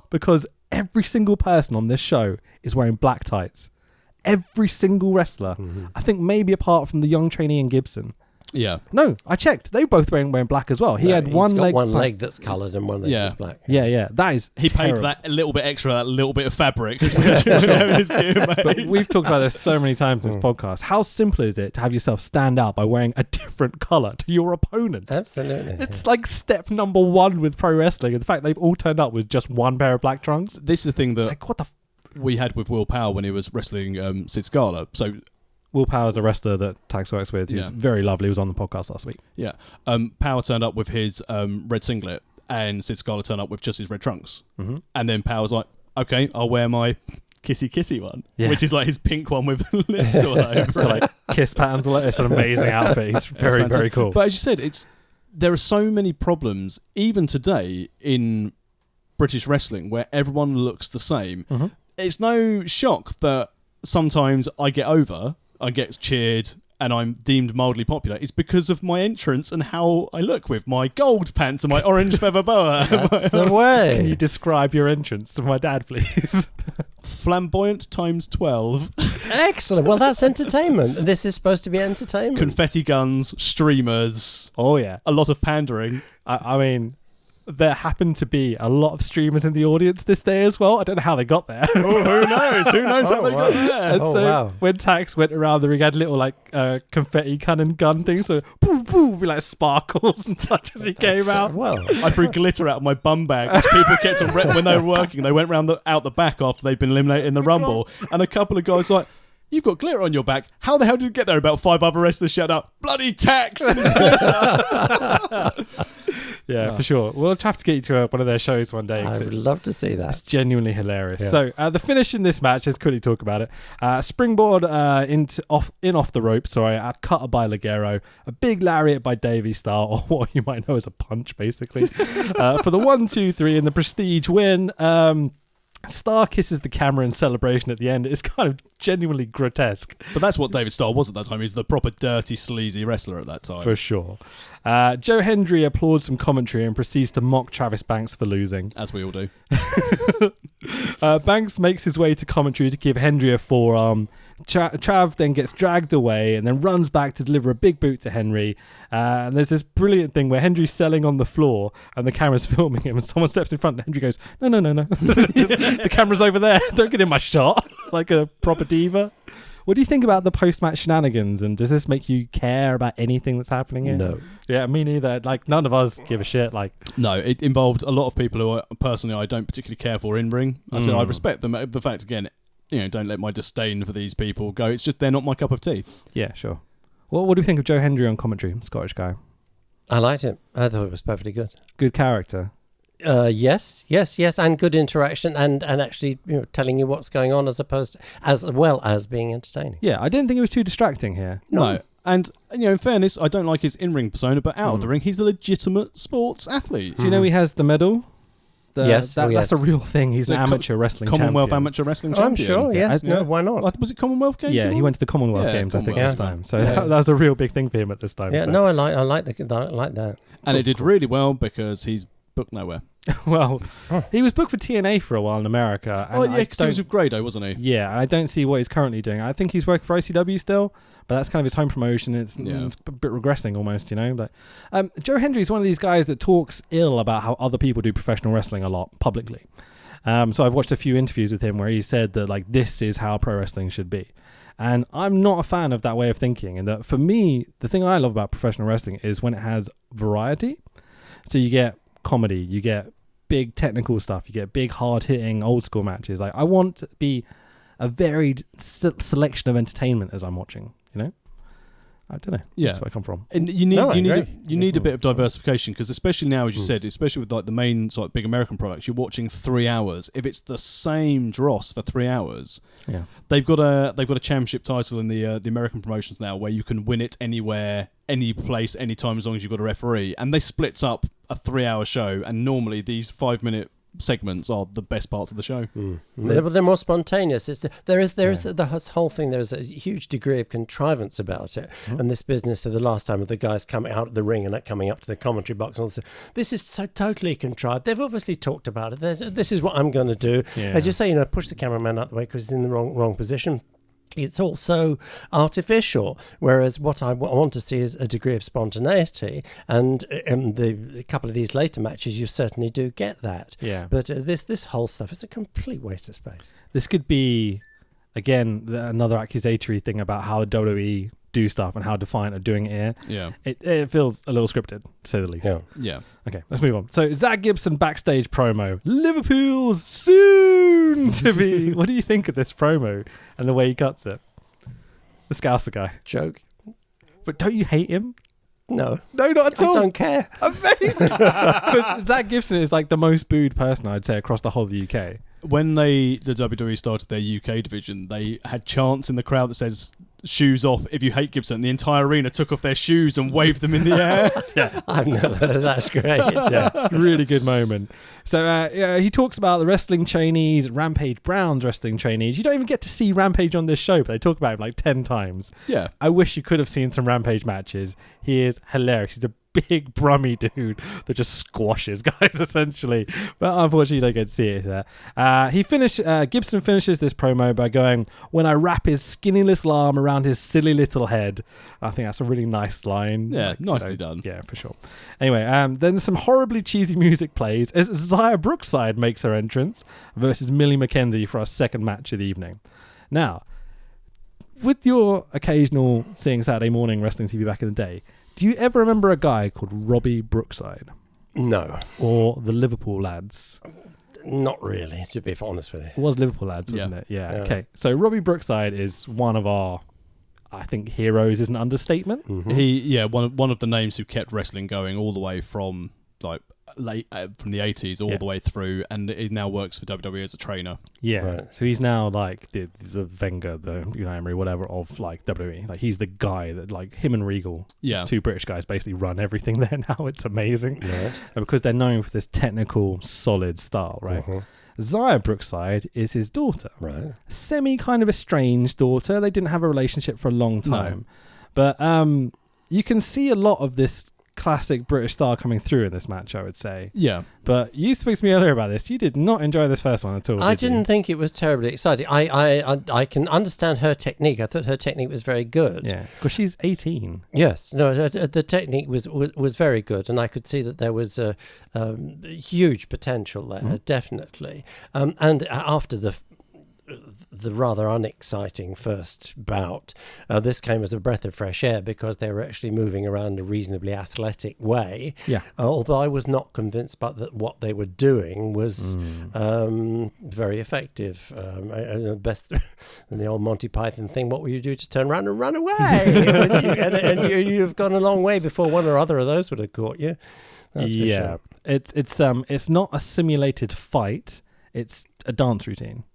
because every single person on this show is wearing black tights. Every single wrestler. Mm-hmm. I think maybe apart from the young trainee and Gibson. Yeah. No, I checked. They both wearing black as well. He had one leg. One leg that's coloured and one leg that's black. Yeah. That is. He terrible. paid that a little bit extra, that little bit of fabric. But we've talked about this so many times in this podcast. How simple is it to have yourself stand out by wearing a different colour to your opponent? Absolutely. It's like step number one with pro wrestling. And the fact they've all turned up with just one pair of black trunks. This is the thing that like, what the we had with Will Power when he was wrestling Sid Scala. So Will Power is a wrestler that Tax works with. He's very lovely. He was on the podcast last week. Yeah. Power turned up with his red singlet and Sid Scala turned up with just his red trunks. Mm-hmm. And then Power's like, okay, I'll wear my kissy one, which is like his pink one with lips all over. It's got like kiss patterns all over. It's an amazing outfit. He's very, very cool. But as you said, there are so many problems, even today, in British wrestling where everyone looks the same. Mm-hmm. It's no shock that sometimes I get cheered and I'm deemed mildly popular. It's because of my entrance and how I look with my gold pants and my orange feather boa. That's the way. Can you describe your entrance to my dad, please? Flamboyant times 12. Excellent. Well, that's entertainment. This is supposed to be entertainment. Confetti guns, streamers. Oh, yeah. A lot of pandering. I mean, there happened to be a lot of streamers in the audience this day as well. I don't know how they got there. Oh, who knows? Who knows how they got there? And so when Tax went around the ring, he had little like confetti cannon gun things, so poof, poof, be like sparkles and such as he came out. Well, I threw glitter out of my bum bag, which people kept on when they were working. They went round out the back after they'd been eliminated in the Rumble, and a couple of guys like, "You've got glitter on your back. How the hell did it get there?" About 5 other wrestlers shout out, "Bloody Tax!" Yeah, for sure. We'll have to get you to one of their shows one day. I would love to see that. It's genuinely hilarious. Yeah. So the finish in this match, let's quickly talk about it. Springboard off the rope, cutter by Ligero, a big lariat by Davey Star, or what you might know as a punch, basically, for the 1, 2, 3 and the prestige win. Star kisses the camera in celebration at the end. It's kind of genuinely grotesque. But that's what David Starr was at that time. He was the proper dirty, sleazy wrestler at that time. For sure. Joe Hendry applauds some commentary and proceeds to mock Travis Banks for losing. As we all do. Banks makes his way to commentary to give Hendry a forearm. Trav then gets dragged away and then runs back to deliver a big boot to Henry. And there's this brilliant thing where Hendry's selling on the floor and the camera's filming him and someone steps in front and Hendry goes, no. The camera's over there. Don't get in my shot. Like a proper diva. What do you think about the post-match shenanigans, and does this make you care about anything that's happening here? No. Yeah, me neither. Like, none of us give a shit. Like, no, it involved a lot of people who personally I don't particularly care for in ring. I said I respect them. The fact, again, don't let my disdain for these people go. It's just they're not my cup of tea. Yeah, sure. What do you think of Joe Hendry on commentary? Scottish guy. I liked it. I thought it was perfectly good. Good character. Yes, and good interaction, and actually telling you what's going on as well as being entertaining. Yeah, I didn't think it was too distracting here. No. And in fairness, I don't like his in-ring persona, but out of the ring, he's a legitimate sports athlete. So you know he has the medal? Yes. That's a real thing. He's an amateur wrestling Commonwealth champion. Amateur Wrestling Champion. I'm sure, yes. No, why not? Was it Commonwealth Games? Yeah, he went to the Commonwealth Games, I think, at this time. So that was a real big thing for him at this time. Yeah, so. no, I like that. And it did really well because he's booked nowhere. Well, he was booked for TNA for a while in America. Oh, yeah, because he was with Grado, wasn't he? Yeah, I don't see what he's currently doing. I think he's working for ICW still, but that's kind of his home promotion. It's a bit regressing almost, But Joe Hendry is one of these guys that talks ill about how other people do professional wrestling a lot publicly. So I've watched a few interviews with him where he said that like this is how pro wrestling should be. And I'm not a fan of that way of thinking. And that for me, the thing I love about professional wrestling is when it has variety. So you get comedy, you get big technical stuff, you get big hard-hitting old school matches. Like I want to be a varied selection of entertainment as I'm watching, I don't know. Yeah. That's where I come from. And you need a bit of diversification because especially now, as you said, especially with like the main sort of big American products, you're watching 3 hours. If it's the same dross for 3 hours, they've got a championship title in the American promotions now where you can win it anywhere, any place, anytime as long as you've got a referee. And they splits up a 3-hour show, and normally these 5-minute segments are the best parts of the show. They're more spontaneous. There is the whole thing. There's a huge degree of contrivance about it, and this business of the last time of the guys coming out of the ring and coming up to the commentary box and all this. This is so totally contrived. They've obviously talked about it. This is what I'm going to do. They just say, push the cameraman out the way because he's in the wrong position. It's also artificial, whereas what I want to see is a degree of spontaneity, and a couple of these later matches you certainly do get that. Yeah. But this whole stuff is a complete waste of space. This could be, again, another accusatory thing about how the WWE do stuff and how Defiant are doing it here. Yeah. It feels a little scripted, to say the least. Yeah. Okay, let's move on. So, Zach Gibson backstage promo. Liverpool's soon to be. What do you think of this promo and the way he cuts it? The Scouser guy. Joke. But don't you hate him? No, not at all. I don't care. Amazing. Because Zach Gibson is like the most booed person, I'd say, across the whole of the UK. When the WWE started their UK division, they had chants in the crowd that says "shoes off if you hate Gibson." The entire arena took off their shoes and waved them in the air. Yeah, I've never heard of that. That's great. Yeah, really good moment. So he talks about the wrestling trainees, Rampage Brown's wrestling trainees. You don't even get to see Rampage on this show, but they talk about him like 10 times. Yeah. I wish you could have seen some Rampage matches. He is hilarious. He's a big brummy dude that just squashes guys essentially, but unfortunately you don't get to see it there. Gibson finishes this promo by going, "When I wrap his skinny little arm around his silly little head." I think that's a really nice line. Yeah, nicely done. Yeah, for sure. Anyway, then some horribly cheesy music plays as Zaya Brookside makes her entrance versus Millie McKenzie for our second match of the evening. Now, with your occasional seeing Saturday morning wrestling TV back in the day, do you ever remember a guy called Robbie Brookside? No. Or the Liverpool Lads? Not really, to be honest with you. It was Liverpool Lads, wasn't it? Yeah. Okay. So Robbie Brookside is one of our, I think, heroes is an understatement. Mm-hmm. One of the names who kept wrestling going all the way from like late from the 80s all the way through, and he now works for WWE as a trainer. Yeah. Right. So he's now like the Wenger, the Unai Emery, whatever of like WWE. Like he's the guy that like him and Regal, two British guys, basically run everything there now. It's amazing. Right. Because they're known for this technical, solid style, right? Zaya Brookside is his daughter. Right. Semi kind of estranged daughter. They didn't have a relationship for a long time. No. But you can see a lot of this classic British style coming through in this match, I would say. Yeah. But you spoke to me earlier about this. You did not enjoy this first one at all. I didn't think it was terribly exciting. I can understand her technique. I thought her technique was very good. Yeah, because she's 18. Yes. No, the technique was very good, and I could see that there was a huge potential there, definitely. And after the rather unexciting first bout, this came as a breath of fresh air because they were actually moving around in a reasonably athletic way. Yeah. Although I was not convinced, but that what they were doing was very effective. Best than the old Monty Python thing. What will you do to turn around and run away? and you've gone a long way before one or other of those would have caught you. That's for sure. It's not a simulated fight. It's a dance routine.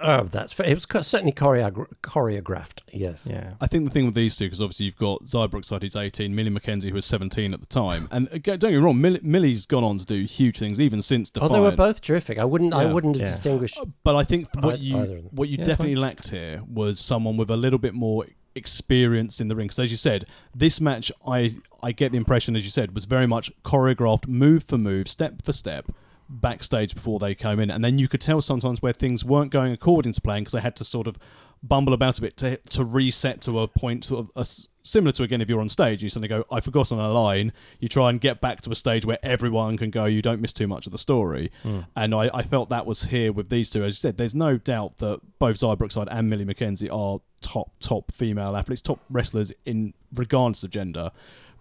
Oh, it was certainly choreographed, yes. Yeah. I think the thing with these two, because obviously you've got Zaya Brookside, who's 18, Millie McKenzie, who was 17 at the time. And don't get me wrong, Millie's gone on to do huge things, even since Defiant. Oh, they were both terrific. I wouldn't have distinguished. But I think what you definitely lacked here was someone with a little bit more experience in the ring. Because as you said, this match, I get the impression, as you said, was very much choreographed, move for move, step for step, backstage before they came in, and then you could tell sometimes where things weren't going according to plan because they had to sort of bumble about a bit to reset to a point sort of similar to, again, if you're on stage, you suddenly go, I've forgotten a line. You try and get back to a stage where everyone can go, you don't miss too much of the story. And I felt that was here with these two. As you said, there's no doubt that both Zaya Brookside and Millie McKenzie are top female athletes, top wrestlers in regardless of gender,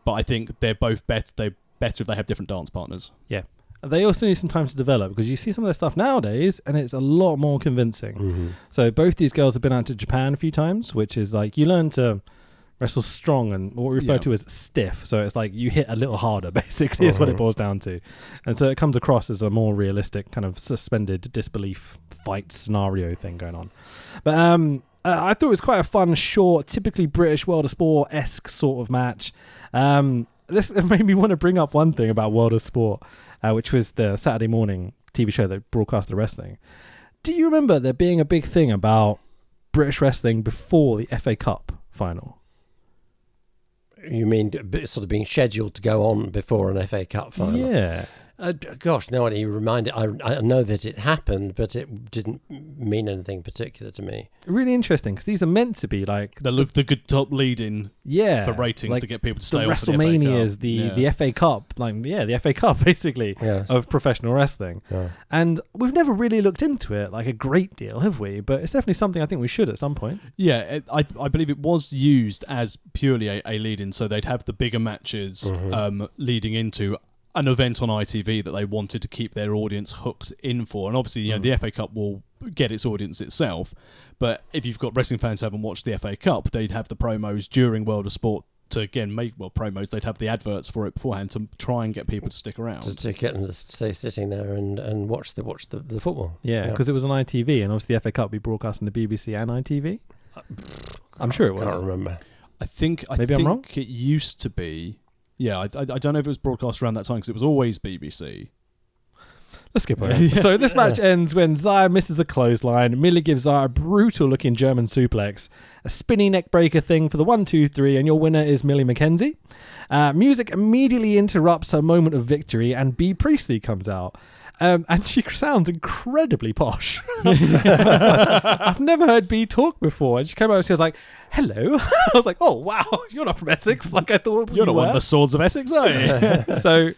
but I think they're both better if they have different dance partners. Yeah. They also need some time to develop because you see some of their stuff nowadays and it's a lot more convincing. So both these girls have been out to Japan a few times, which is like you learn to wrestle strong and what we refer to as stiff. So it's like you hit a little harder, basically, is what it boils down to. And so it comes across as a more realistic kind of suspended disbelief fight scenario thing going on. But I thought it was quite a fun, short, typically British World of Sport-esque sort of match. This made me want to bring up one thing about World of Sport, which was the Saturday morning TV show that broadcast the wrestling. Do you remember there being a big thing about British wrestling before the FA Cup final? You mean sort of being scheduled to go on before an FA Cup final? Yeah. Gosh, no one reminded. I know that it happened, but it didn't mean anything particular to me. Really interesting, because these are meant to be like the good top lead-in for ratings like to get people to stay the off the FA Cup. WrestleManias, the FA Cup, the FA Cup basically of professional wrestling. Yeah. And we've never really looked into it like a great deal, have we? But it's definitely something I think we should at some point. Yeah, I believe it was used as purely a lead-in, so they'd have the bigger matches leading into an event on ITV that they wanted to keep their audience hooked in for. And obviously, the FA Cup will get its audience itself. But if you've got wrestling fans who haven't watched the FA Cup, they'd have the promos during World of Sport to, again, make promos. They'd have the adverts for it beforehand to try and get people to stick around. To get them to stay sitting there and watch the football. Yeah, because it was on ITV, and obviously the FA Cup will be broadcast on the BBC and ITV. I'm sure it was. I can't remember. I think I'm wrong? It used to be. Yeah, I don't know if it was broadcast around that time because it was always BBC. Let's skip over. So this match ends when Zaya misses a clothesline. Millie gives Zaya a brutal-looking German suplex, a spinny neck breaker thing for the 1-2-3, and your winner is Millie McKenzie. Music immediately interrupts her moment of victory, and Bea Priestley comes out. And she sounds incredibly posh. I've never heard Bea talk before. And she came out and she was like, hello. I was like, oh, wow, you're not from Essex like I thought you were. You're not one of the swords of Essex, are you? So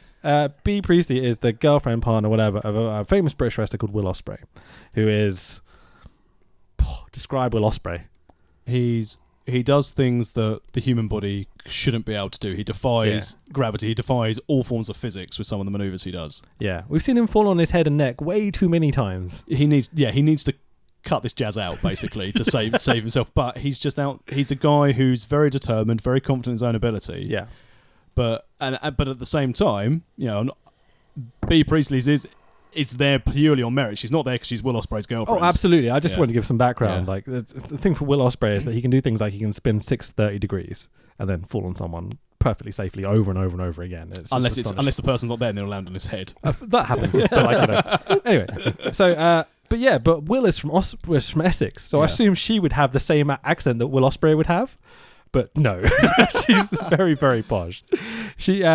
Bea Priestley is the girlfriend, partner, whatever, of a famous British wrestler called Will Ospreay, who is... describe Will Ospreay. He does things that the human body shouldn't be able to do. He defies gravity. He defies all forms of physics with some of the maneuvers he does. Yeah, we've seen him fall on his head and neck way too many times. He needs to cut this jazz out basically to save himself. But he's just out. He's a guy who's very determined, very confident in his own ability. Yeah, but at the same time, Bea Priestley's is there purely on merit. She's not there because she's Will Ospreay's girlfriend. Oh, absolutely. I just wanted to give some background. Like the thing for Will Ospreay is that he can do things like he can spin 630 degrees and then fall on someone perfectly safely over and over and over again. Unless the person's not there and it'll land on his head. That happens. But anyway, so but Will is from Essex, so I assume she would have the same accent that Will Ospreay would have. But no, she's very, very posh. She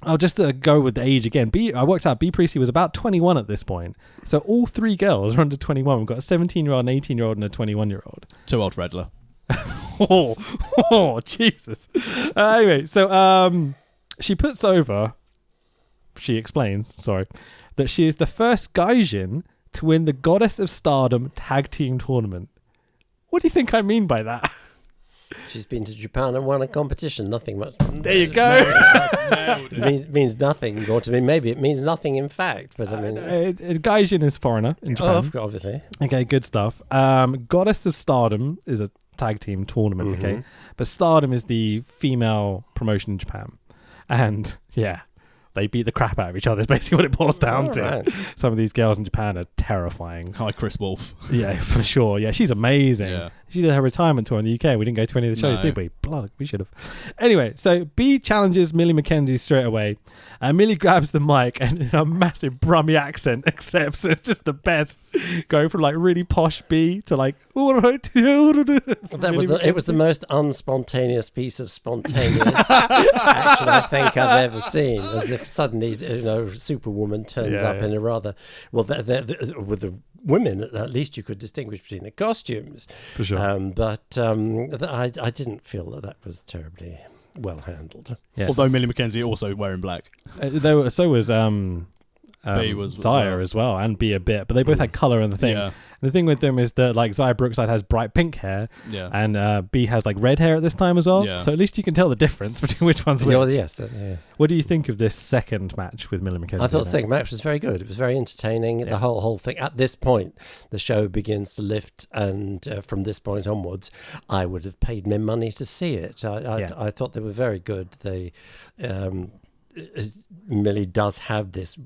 I'll just go with the age again. I worked out Bea Priestley was about 21 at this point. So all three girls are under 21. We've got a 17-year-old, an 18-year-old, and a 21-year-old. Too old for Redler. oh, Jesus. Anyway, so she explains, that she is the first Gaijin to win the Goddess of Stardom Tag Team Tournament. What do you think I mean by that? She's been to Japan and won a competition. Nothing much. There you go. It means nothing. Or to me, maybe it means nothing in fact. But I mean, Gaijin is foreigner in Japan. Oh, obviously. Okay, good stuff. Goddess of Stardom is a tag team tournament. Mm-hmm. Okay, but Stardom is the female promotion in Japan, and they beat the crap out of each other. Is basically what it boils down to. Right. Some of these girls in Japan are terrifying. Hi, Chris Wolf. Yeah, for sure. Yeah, she's amazing. Yeah. She did her retirement tour in the UK. We didn't go to any of the shows, did we? Blood, we should have. Anyway, so Bea challenges Millie McKenzie straight away. Millie grabs the mic and in a massive Brummie accent accepts. It's just the best. Going from like really posh Bea to like, all right. It was the most unspontaneous piece of spontaneous action I think I've ever seen. As if suddenly, Superwoman turns up in a rather... Well, with the women, at least you could distinguish between the costumes. For sure. But I didn't feel that was terribly well handled. Yeah. Although Millie McKenzie also wearing black. So was Bea was Zaya as well, and Bea a bit, but they both had colour in the thing. Yeah. And the thing with them is that like Zaya Brookside has bright pink hair, and Bea has like red hair at this time as well. Yeah. So at least you can tell the difference between which one's which. Yes. What do you think of this second match with Millie McKenzie? I thought the second match was very good. It was very entertaining. Yeah. The whole thing. At this point, the show begins to lift, and from this point onwards, I would have paid me money to see it. I thought they were very good. They. Millie does have this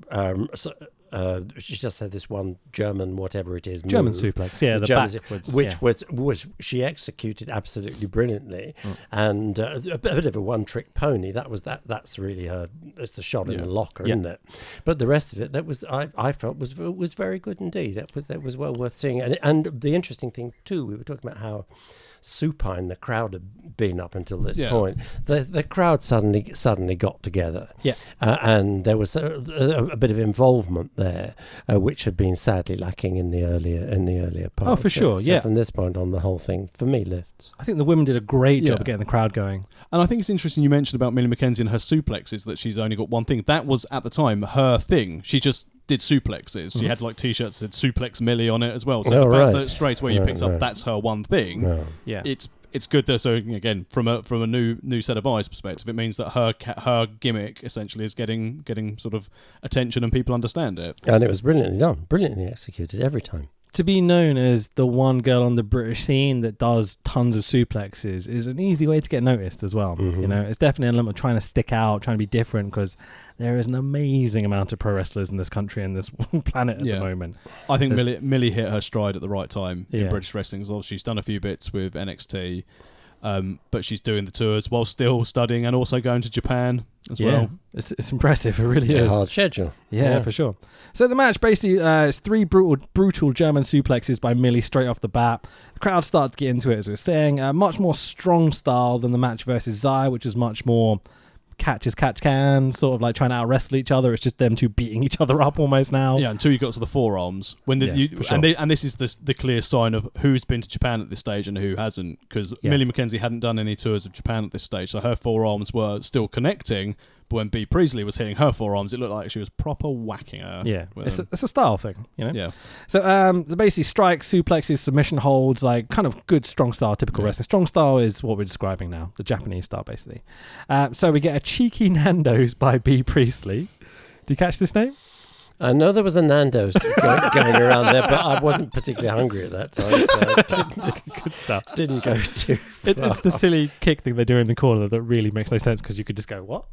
she just had this one German, whatever it is, German move, suplex, yeah, the German, backwards, which was she executed absolutely brilliantly, and a bit of a one-trick pony. That's really her. It's the shot in the locker, isn't it? But the rest of it, I felt was very good indeed. It was well worth seeing, and the interesting thing too, we were talking about how supine the crowd had been up until this point. The crowd suddenly got together, and there was a bit of involvement there, which had been sadly lacking in the earlier part. Oh, for sure. So from this point on, the whole thing for me lifts. I think the women did a great job of getting the crowd going. And I think it's interesting you mentioned about Millie McKenzie and her suplexes, that she's only got one thing. That was at the time her thing. She just did suplexes. She had like t-shirts that said Suplex Millie on it as well. So the fact that straight away you picked up that's her one thing. Yeah, it's good there. So again, from a new set of eyes perspective, it means that her gimmick essentially is getting sort of attention and people understand it. And it was brilliantly done, brilliantly executed every time. To be known as the one girl on the British scene that does tons of suplexes is an easy way to get noticed as well. You know, it's definitely an element of trying to stick out, trying to be different, because there is an amazing amount of pro wrestlers in this country and this planet at the moment. I think Millie hit her stride at the right time in British wrestling as well. She's done a few bits with NXT, but she's doing the tours while still studying and also going to Japan as well. It's impressive. It really is. It's a hard schedule. Yeah, for sure. So the match basically is 3 brutal German suplexes by Millie straight off the bat. The crowd started to get into it, as we were saying. Much more strong style than the match versus Zaya, which is much more catch as catch can, sort of like trying to out wrestle each other. It's just them two beating each other up almost now. Yeah, until you got to the forearms. When and this is the clear sign of who's been to Japan at this stage and who hasn't, because Millie McKenzie hadn't done any tours of Japan at this stage, so her forearms were still connecting. But when Bea Priestley was hitting her forearms, it looked like she was proper whacking her. Yeah, it's a style thing, you know? Yeah. So the basically strikes, suplexes, submission holds, like kind of good strong style, typical wrestling. Strong style is what we're describing now, the Japanese style, basically. So we get a cheeky Nando's by Bea Priestley. Do you catch this name? I know there was a Nando's going around there, but I wasn't particularly hungry at that time, so good stuff. Didn't go too far. It's the silly kick thing they do in the corner that really makes no sense, because you could just go, what?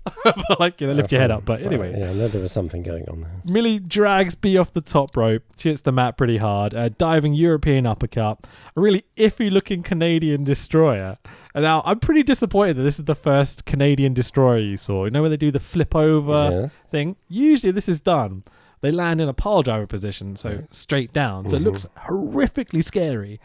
Like, you know, lift your head up. But anyway. Yeah, I know there was something going on there. Millie drags Bea off the top rope. She hits the mat pretty hard. Diving European uppercut. A really iffy looking Canadian destroyer. And now I'm pretty disappointed that this is the first Canadian destroyer you saw. You know when they do the flip over thing? Usually this is done. They land in a pile driver position, so straight down. So it looks horrifically scary.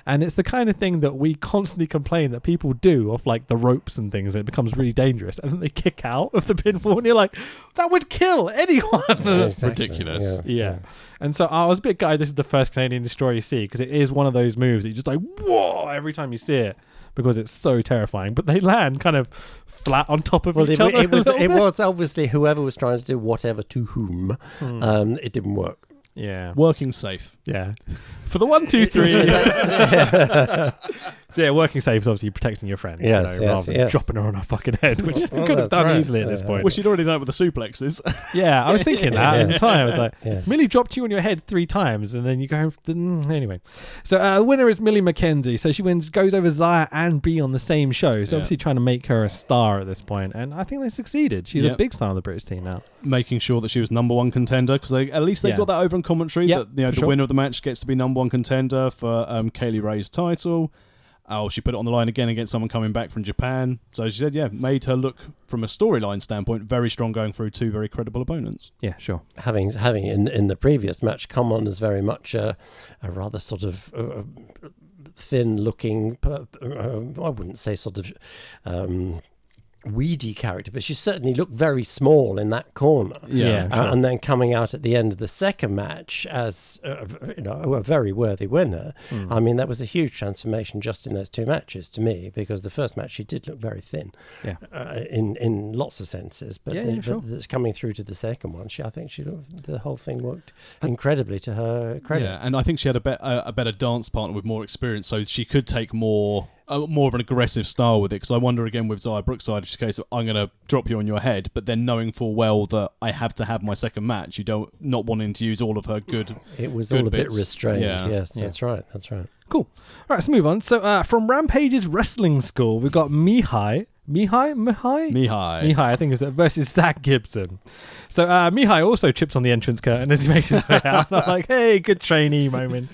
And it's the kind of thing that we constantly complain that people do off like the ropes and things. And it becomes really dangerous. And then they kick out of the pinfall and you're like, that would kill anyone. Yeah, exactly. Ridiculous. Yeah. And so I was a bit gutted this is the first Canadian destroyer you see, because it is one of those moves that you just like, whoa, every time you see it, because it's so terrifying. But they land kind of flat on top of each other. It was obviously whoever was trying to do whatever to whom. It didn't work. Yeah. Working safe. Yeah. For the 1, 2, 3. So yeah, working safe is obviously protecting your friend. Rather than dropping her on her fucking head, which they could have done easily at this point. Well, she'd already done it with the suplexes. Yeah, I was thinking that at the time. I was like, Millie dropped you on your head 3 times, and then you go... Anyway. So the winner is Millie McKenzie. So she goes over Zaya and Bea on the same show. So obviously trying to make her a star at this point. And I think they succeeded. She's a big star on the British team now. Making sure that she was number 1 contender, because at least they got that over in commentary, that the winner of the match gets to be number 1 contender for Kaylee Ray's title. She put it on the line again against someone coming back from Japan. So she said, made her look, from a storyline standpoint, very strong going through 2 very credible opponents. Yeah, sure. Having in the previous match come on as very much a rather sort of thin-looking, I wouldn't say sort of... weedy character, but she certainly looked very small in that corner. Sure. And then coming out at the end of the second match as a very worthy winner. I mean, that was a huge transformation just in those 2 matches to me, because the first match she did look very thin, in lots of senses. But that's coming through to the second one, I think the whole thing worked incredibly to her credit. Yeah, and I think she had a better dance partner with more experience, so she could take more of an aggressive style with it, because I wonder again with Zaya Brookside, it's a case of I'm going to drop you on your head, but then knowing full well that I have to have my second match, not wanting to use all of her good. It was good all a bits. bit restrained. Yes, that's right. Cool. All right, let's move on. So from Rampage's wrestling school, we've got Mihai, Mihai, I think it's versus Zach Gibson. So Mihai also trips on the entrance curtain as he makes his way out. I'm like, hey, good trainee moment.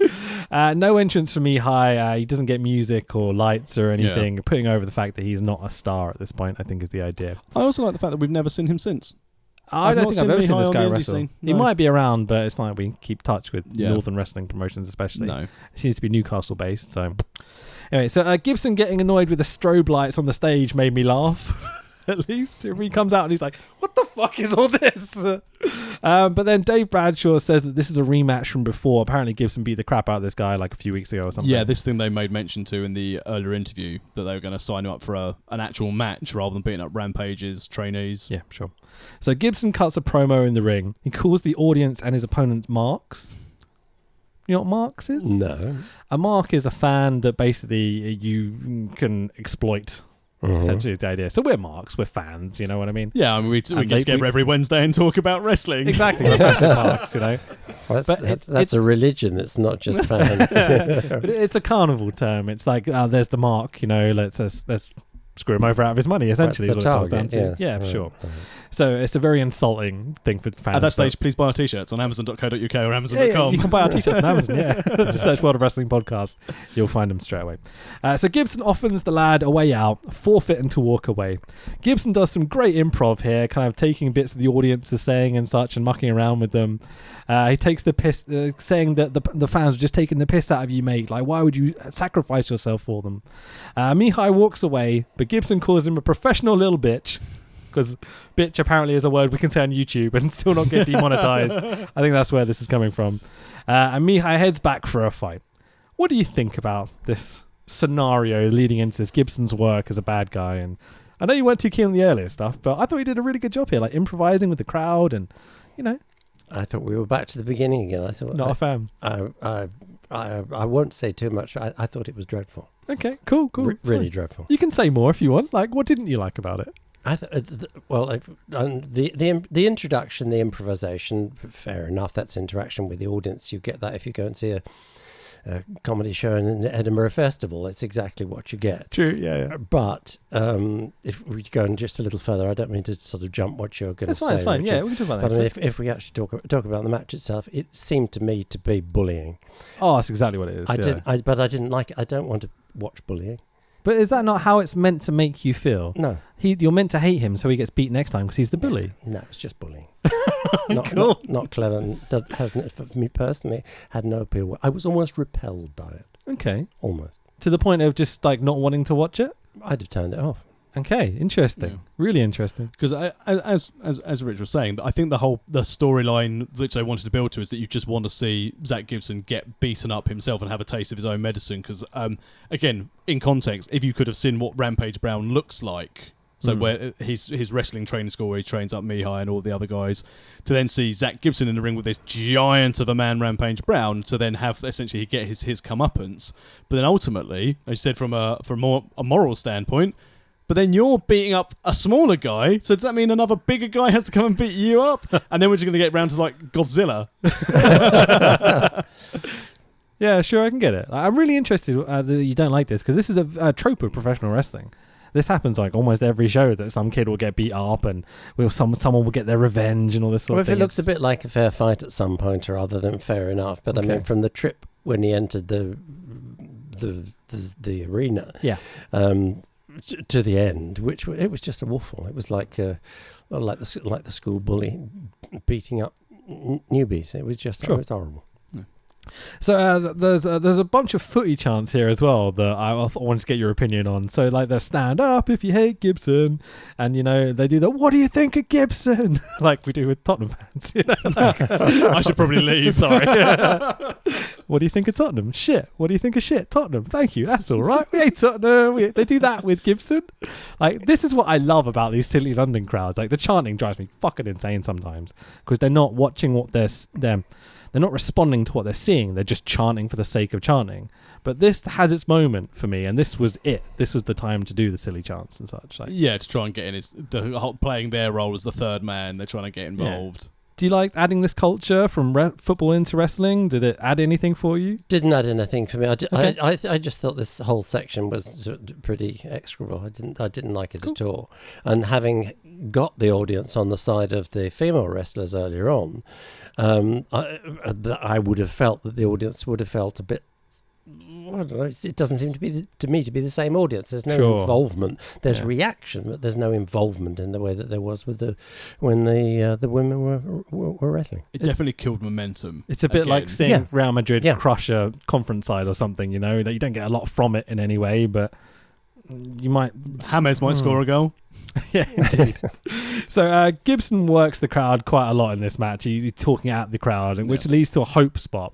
No entrance for Mihai. He doesn't get music or lights or anything, putting over the fact that he's not a star at this point, I think is the idea. I also like the fact that we've never seen him since. I don't think I've ever seen this guy wrestle. No. He might be around, but it's not like we keep touch with Northern wrestling promotions especially. No. It seems to be Newcastle based, so... Anyway, so Gibson getting annoyed with the strobe lights on the stage made me laugh, at least. He comes out and he's like, what the fuck is all this? But then Dave Bradshaw says that this is a rematch from before. Apparently Gibson beat the crap out of this guy like a few weeks ago or something. Yeah, this thing they made mention to in the earlier interview, that they were going to sign him up for an actual match rather than beating up Rampage's trainees. Yeah, sure. So Gibson cuts a promo in the ring. He calls the audience and his opponent marks. You know what marks is? No. A mark is a fan that basically you can exploit. Essentially, is the idea. So we're marks, we're fans. You know what I mean? Yeah, I mean, we get together every Wednesday and talk about wrestling. Exactly, we're massive marks. You know, well, that's a religion. It's not just fans. But it's a carnival term. It's like there's the mark. You know, let's screw him over out of his money. Essentially, that's is the what it comes down to. Yes. Yeah, for sure. So it's a very insulting thing for fans. At that stage, please buy our t-shirts on Amazon.co.uk or Amazon.com. Yeah, you can buy our t-shirts on Amazon, yeah. Just search World of Wrestling Podcast. You'll find them straight away. So Gibson offers the lad a way out, forfeiting to walk away. Gibson does some great improv here, kind of taking bits of the audience is saying and such and mucking around with them. He takes the piss, saying that the fans are just taking the piss out of you, mate. Like, why would you sacrifice yourself for them? Mihai walks away, but Gibson calls him a professional little bitch. Because bitch apparently is a word we can say on YouTube and still not get demonetized. I think that's where this is coming from. And Mihai heads back for a fight. What do you think about this scenario leading into this Gibson's work as a bad guy? And I know you weren't too keen on the earlier stuff, but I thought he did a really good job here, like improvising with the crowd and, you know. I thought we were back to the beginning again. I thought not a fan. I won't say too much. I thought it was dreadful. Okay, cool. Really dreadful. You can say more if you want. Like, what didn't you like about it? The introduction, the improvisation, fair enough. That's interaction with the audience. You get that if you go and see a comedy show in the Edinburgh Festival. It's exactly what you get. True, yeah. But if we go just a little further, I don't mean to sort of jump what you're going to say. That's fine. Richard, yeah, we can talk about that. But I mean, if we actually talk about the match itself, it seemed to me to be bullying. Oh, that's exactly what it is. But I didn't like it. I don't want to watch bullying. But is that not how it's meant to make you feel? No. You're meant to hate him so he gets beat next time because he's the bully. No, it's just bullying. Cool. Not clever. And hasn't, for me personally, had no appeal. I was almost repelled by it. Okay. Almost. To the point of just like not wanting to watch it? I'd have turned it off. Okay, interesting. Yeah. Really interesting. Because as Rich was saying, I think the storyline which they wanted to build to is that you just want to see Zach Gibson get beaten up himself and have a taste of his own medicine. Because again, in context, if you could have seen what Rampage Brown looks like, so where his wrestling training school where he trains up Mihai and all the other guys, to then see Zach Gibson in the ring with this giant of a man Rampage Brown, to then have essentially get his comeuppance, but then ultimately, as you said, from a moral standpoint. But then you're beating up a smaller guy, so does that mean another bigger guy has to come and beat you up? And then we're just going to get round to like Godzilla. Yeah, sure, I can get it. I'm really interested that you don't like this, because this is a trope of professional wrestling. This happens like almost every show, that some kid will get beat up and someone will get their revenge and all this sort of thing. Well, if it looks a bit like a fair fight at some point or other, then fair enough. But okay. I mean, from the trip when he entered the arena, yeah. To the end, it was just a waffle. It was like the school bully beating up newbies. It was just it was horrible. Yeah. So there's a bunch of footy chants here as well that I wanted to get your opinion on. So like the stand up if you hate Gibson, and you know they do the what do you think of Gibson like we do with Tottenham fans. You know? I should probably leave. Sorry. What do you think of Tottenham? Shit. What do you think of shit? Tottenham. Thank you. That's all right. We hate Tottenham. They do that with Gibson. Like, this is what I love about these silly London crowds. Like, the chanting drives me fucking insane sometimes, because they're not watching what they're not responding to what they're seeing. They're just chanting for the sake of chanting. But this has its moment for me, and this was it. This was the time to do the silly chants and such. Like, yeah, to try and get in playing their role as the third man. They're trying to get involved. Yeah. Do you like adding this culture from football into wrestling? Did it add anything for you? Didn't add anything for me. I just thought this whole section was pretty execrable. I didn't like it at all. And having got the audience on the side of the female wrestlers earlier on, I would have felt that the audience would have felt a bit. I don't know. It doesn't seem to be to me to be the same audience. There's no involvement. There's reaction, but there's no involvement in the way that there was with when the women were wrestling. It definitely killed momentum. It's a bit like seeing Real Madrid crush a conference side or something. That you don't get a lot from it in any way, but you might. James might score a goal. Yeah, indeed. So Gibson works the crowd quite a lot in this match. He's talking at the crowd, which leads to a hope spot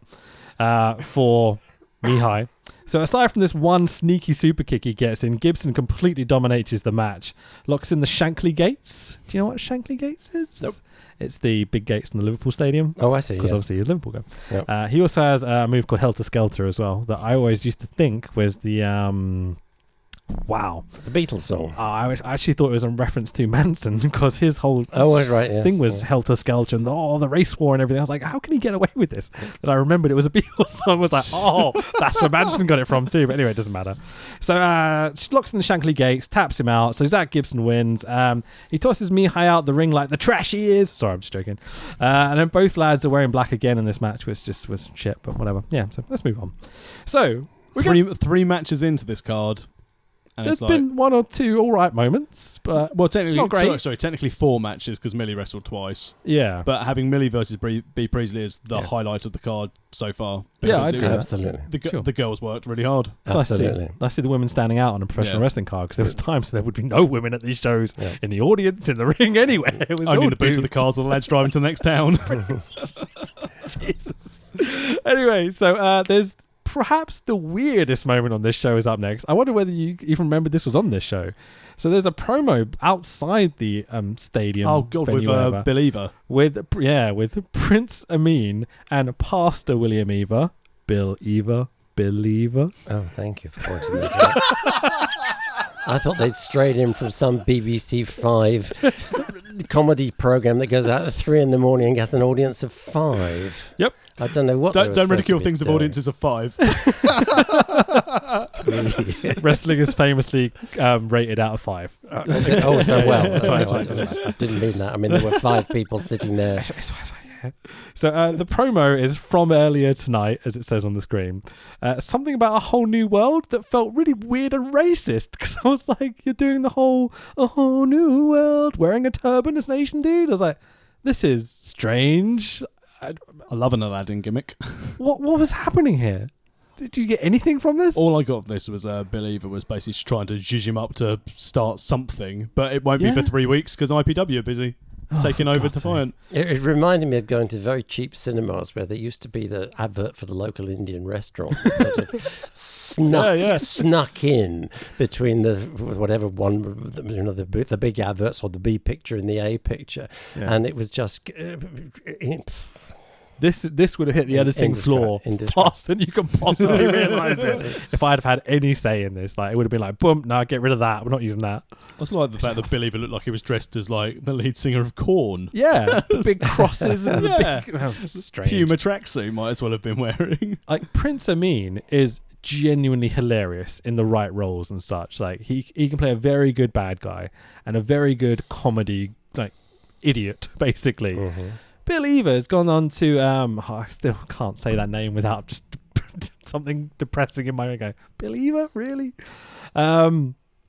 for Mihai. So aside from this one sneaky super kick he gets in, Gibson completely dominates the match. Locks in the Shankly Gates. Do you know what Shankly Gates is? Nope. It's the big gates in the Liverpool Stadium. Oh, I see. Because obviously he's a Liverpool guy. Yep. He also has a move called Helter Skelter as well that I always used to think was the... the Beatles song. I actually thought it was a reference to Manson because his whole thing was Helter Skelter and the race war and everything. I was like, how can he get away with this? And I remembered it was a Beatles song. I was like, that's where Manson got it from too. But anyway, it doesn't matter. So she locks in the Shankly Gates, taps him out. So Zach Gibson wins. He tosses Mihai out the ring like the trash he is. Sorry, I'm just joking. And then both lads are wearing black again in this match, which just was shit, but whatever. Yeah, so let's move on. So three matches into this card. And there's been one or two all right moments, but technically, it's not great. Sorry, technically 4 matches because Millie wrestled twice. Yeah, but having Millie versus B Priestley is the highlight of the card so far. Yeah, I'd agree. Absolutely. The girls worked really hard. Absolutely. I see the women standing out on a professional wrestling card because there was times there would be no women at these shows in the audience, in the ring, anywhere. It was only all the boots of the cars with the lads driving to the next town. Jesus. Anyway, so there's perhaps the weirdest moment on this show is up next. I wonder whether you even remember this was on this show. So there's a promo outside the stadium. Oh God, with Bill Eva. With Prince Amin and Pastor William Eva. Bill Eva. Oh, thank you for pointing that out. I thought they'd strayed in from some BBC 5 comedy program that goes out at 3 a.m. and has an audience of 5. Yep. I don't know what. Don't ridicule things of audiences of 5. Wrestling is famously rated out of 5. Oh, so well. I didn't mean that. I mean, there were 5 people sitting there. So the promo is from earlier tonight, as it says on the screen. Something about a whole new world that felt really weird and racist because I was like, you're doing a whole new world wearing a turban as an Asian dude. I was like, this is strange. I love an Aladdin gimmick. What was happening here? Did you get anything from this? All I got from this was Bill Eva was basically trying to zhuzh him up to start something, but it won't be for 3 weeks because IPW are busy. Taking over Defiant. It reminded me of going to very cheap cinemas where there used to be the advert for the local Indian restaurant sort of snuck in between the big adverts or the B picture and the A picture, and it was just. This would have hit the editing floor faster than you can possibly realise it. If I'd have had any say in this, like it would have been like, boom, no, get rid of that. We're not using that. I also like the fact that Bill Eva looked like he was dressed as like the lead singer of Korn. Yeah, the big crosses and the big strange Puma tracksuit might as well have been wearing. Like Prince Amin is genuinely hilarious in the right roles and such. Like he can play a very good bad guy and a very good comedy like idiot, basically. Mm-hmm. Bill Eva has gone on to I still can't say that name without just something depressing in my mind. Bill Eva, really?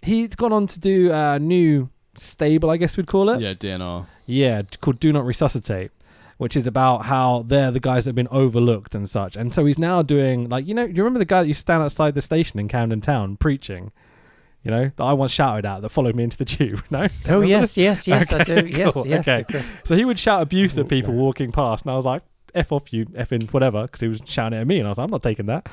He's gone on to do a new stable, I guess we'd call it. Yeah, DNR. Yeah, called Do Not Resuscitate, which is about how they're the guys that have been overlooked and such. And so he's now doing like, you remember the guy that used to stand outside the station in Camden Town preaching? That I once shouted at that followed me into the tube, no? Oh, yes, okay, I do. Cool. Yes. Okay. So he would shout abuse at people walking past, and I was like, F off you, effing whatever, because he was shouting at me, and I was like, I'm not taking that.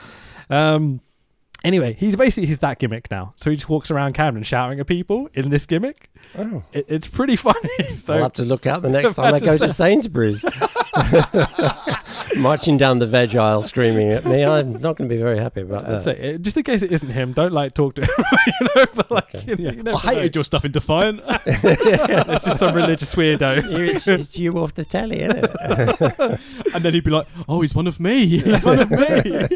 Anyway, he's that gimmick now. So he just walks around Camden shouting at people in this gimmick. Oh. It's pretty funny. So I'll have to look out the next time I go to Sainsbury's. marching down the veg aisle screaming at me. I'm not going to be very happy about that. So, just in case it isn't him, don't talk to him. But you I hated your stuff in Defiant. It's just some religious weirdo. It's you off the telly, isn't it? And then he'd be like, "Oh, he's one of me. He's one of me."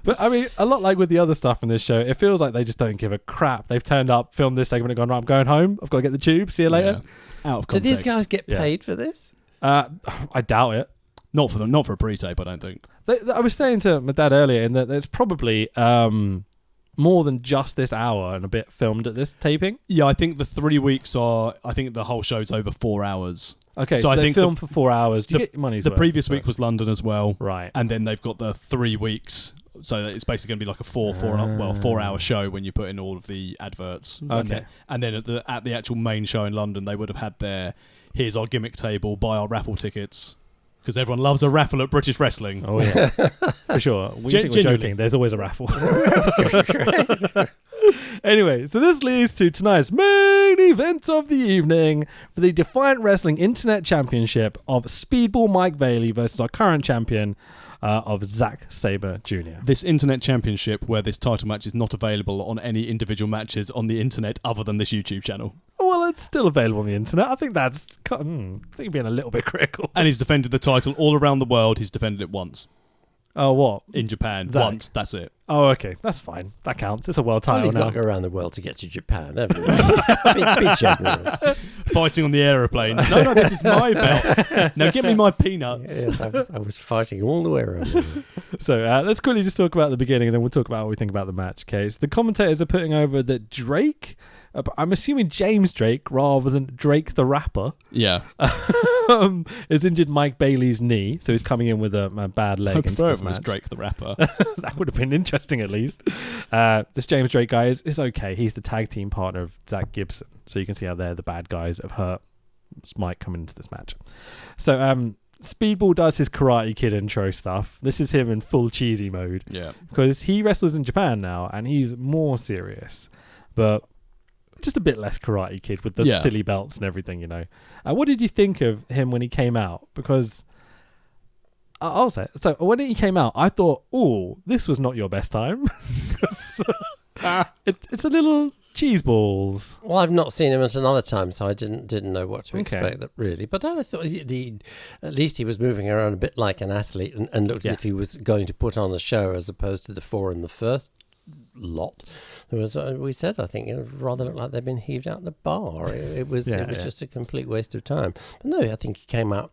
But I mean, a lot like with the other stuff in this show, it feels like they just don't give a crap. They've turned up, filmed this segment, and gone, right, I'm going home. I've got to get the tube. See you later. Yeah. Out of context. Do these guys get paid for this? I doubt it. Not for a pre-tape, I don't think. I was saying to my dad earlier in that there's probably more than just this hour and a bit filmed at this taping. Yeah, I think the 3 weeks I think the whole show's over 4 hours. Okay, so I think filmed for 4 hours. Do you get your money's worth? The previous week was London as well. Right. And then they've got the 3 weeks. So it's basically going to be like a 4-hour show when you put in all of the adverts. Okay. And then at the actual main show in London, they would have had here's our gimmick table, buy our raffle tickets. Because everyone loves a raffle at British wrestling. Oh, yeah. For sure. We think we're joking. There's always a raffle. Anyway, so this leads to tonight's main event of the evening for the Defiant Wrestling Internet Championship of Speedball Mike Bailey versus our current champion of Zack Sabre Jr. This Internet Championship where this title match is not available on any individual matches on the internet other than this YouTube channel. Well, it's still available on the internet. I think that's... I think you're being a little bit critical. And he's defended the title all around the world. He's defended it once. Oh, what? In Japan. Zack? Once. That's it. Oh, okay. That's fine. That counts. It's a world title Only now. got to go around the world to get to Japan, haven't you? be generous. Fighting on the aeroplanes. No, this is my belt. Now get me my peanuts. Yes, I was fighting all the way around. So let's quickly just talk about the beginning and then we'll talk about what we think about the match. Okay, so the commentators are putting over that Drake... I'm assuming James Drake rather than Drake the rapper. Yeah. Has injured Mike Bailey's knee, so he's coming in with a bad leg into this match. Drake the rapper. That would have been interesting at least. This James Drake guy is okay. He's the tag team partner of Zach Gibson, so you can see how they're the bad guys of hurt Mike coming into this match. So Speedball does his Karate Kid intro stuff. This is him in full cheesy mode. Yeah. Because he wrestles in Japan now, and he's more serious, but just a bit less Karate Kid with the silly belts and everything, you know. What did you think of him when he came out? Because I'll say it. So when he came out, I thought, oh, this was not your best time. It's a little cheese balls. Well, I've not seen him at another time, so I didn't know what to expect really. But I thought at least he was moving around a bit like an athlete and looked as if he was going to put on a show as opposed to the four in the first lot. There was, we said, I think it rather looked like they'd been heaved out the bar. It was just a complete waste of time. But no, I think he came out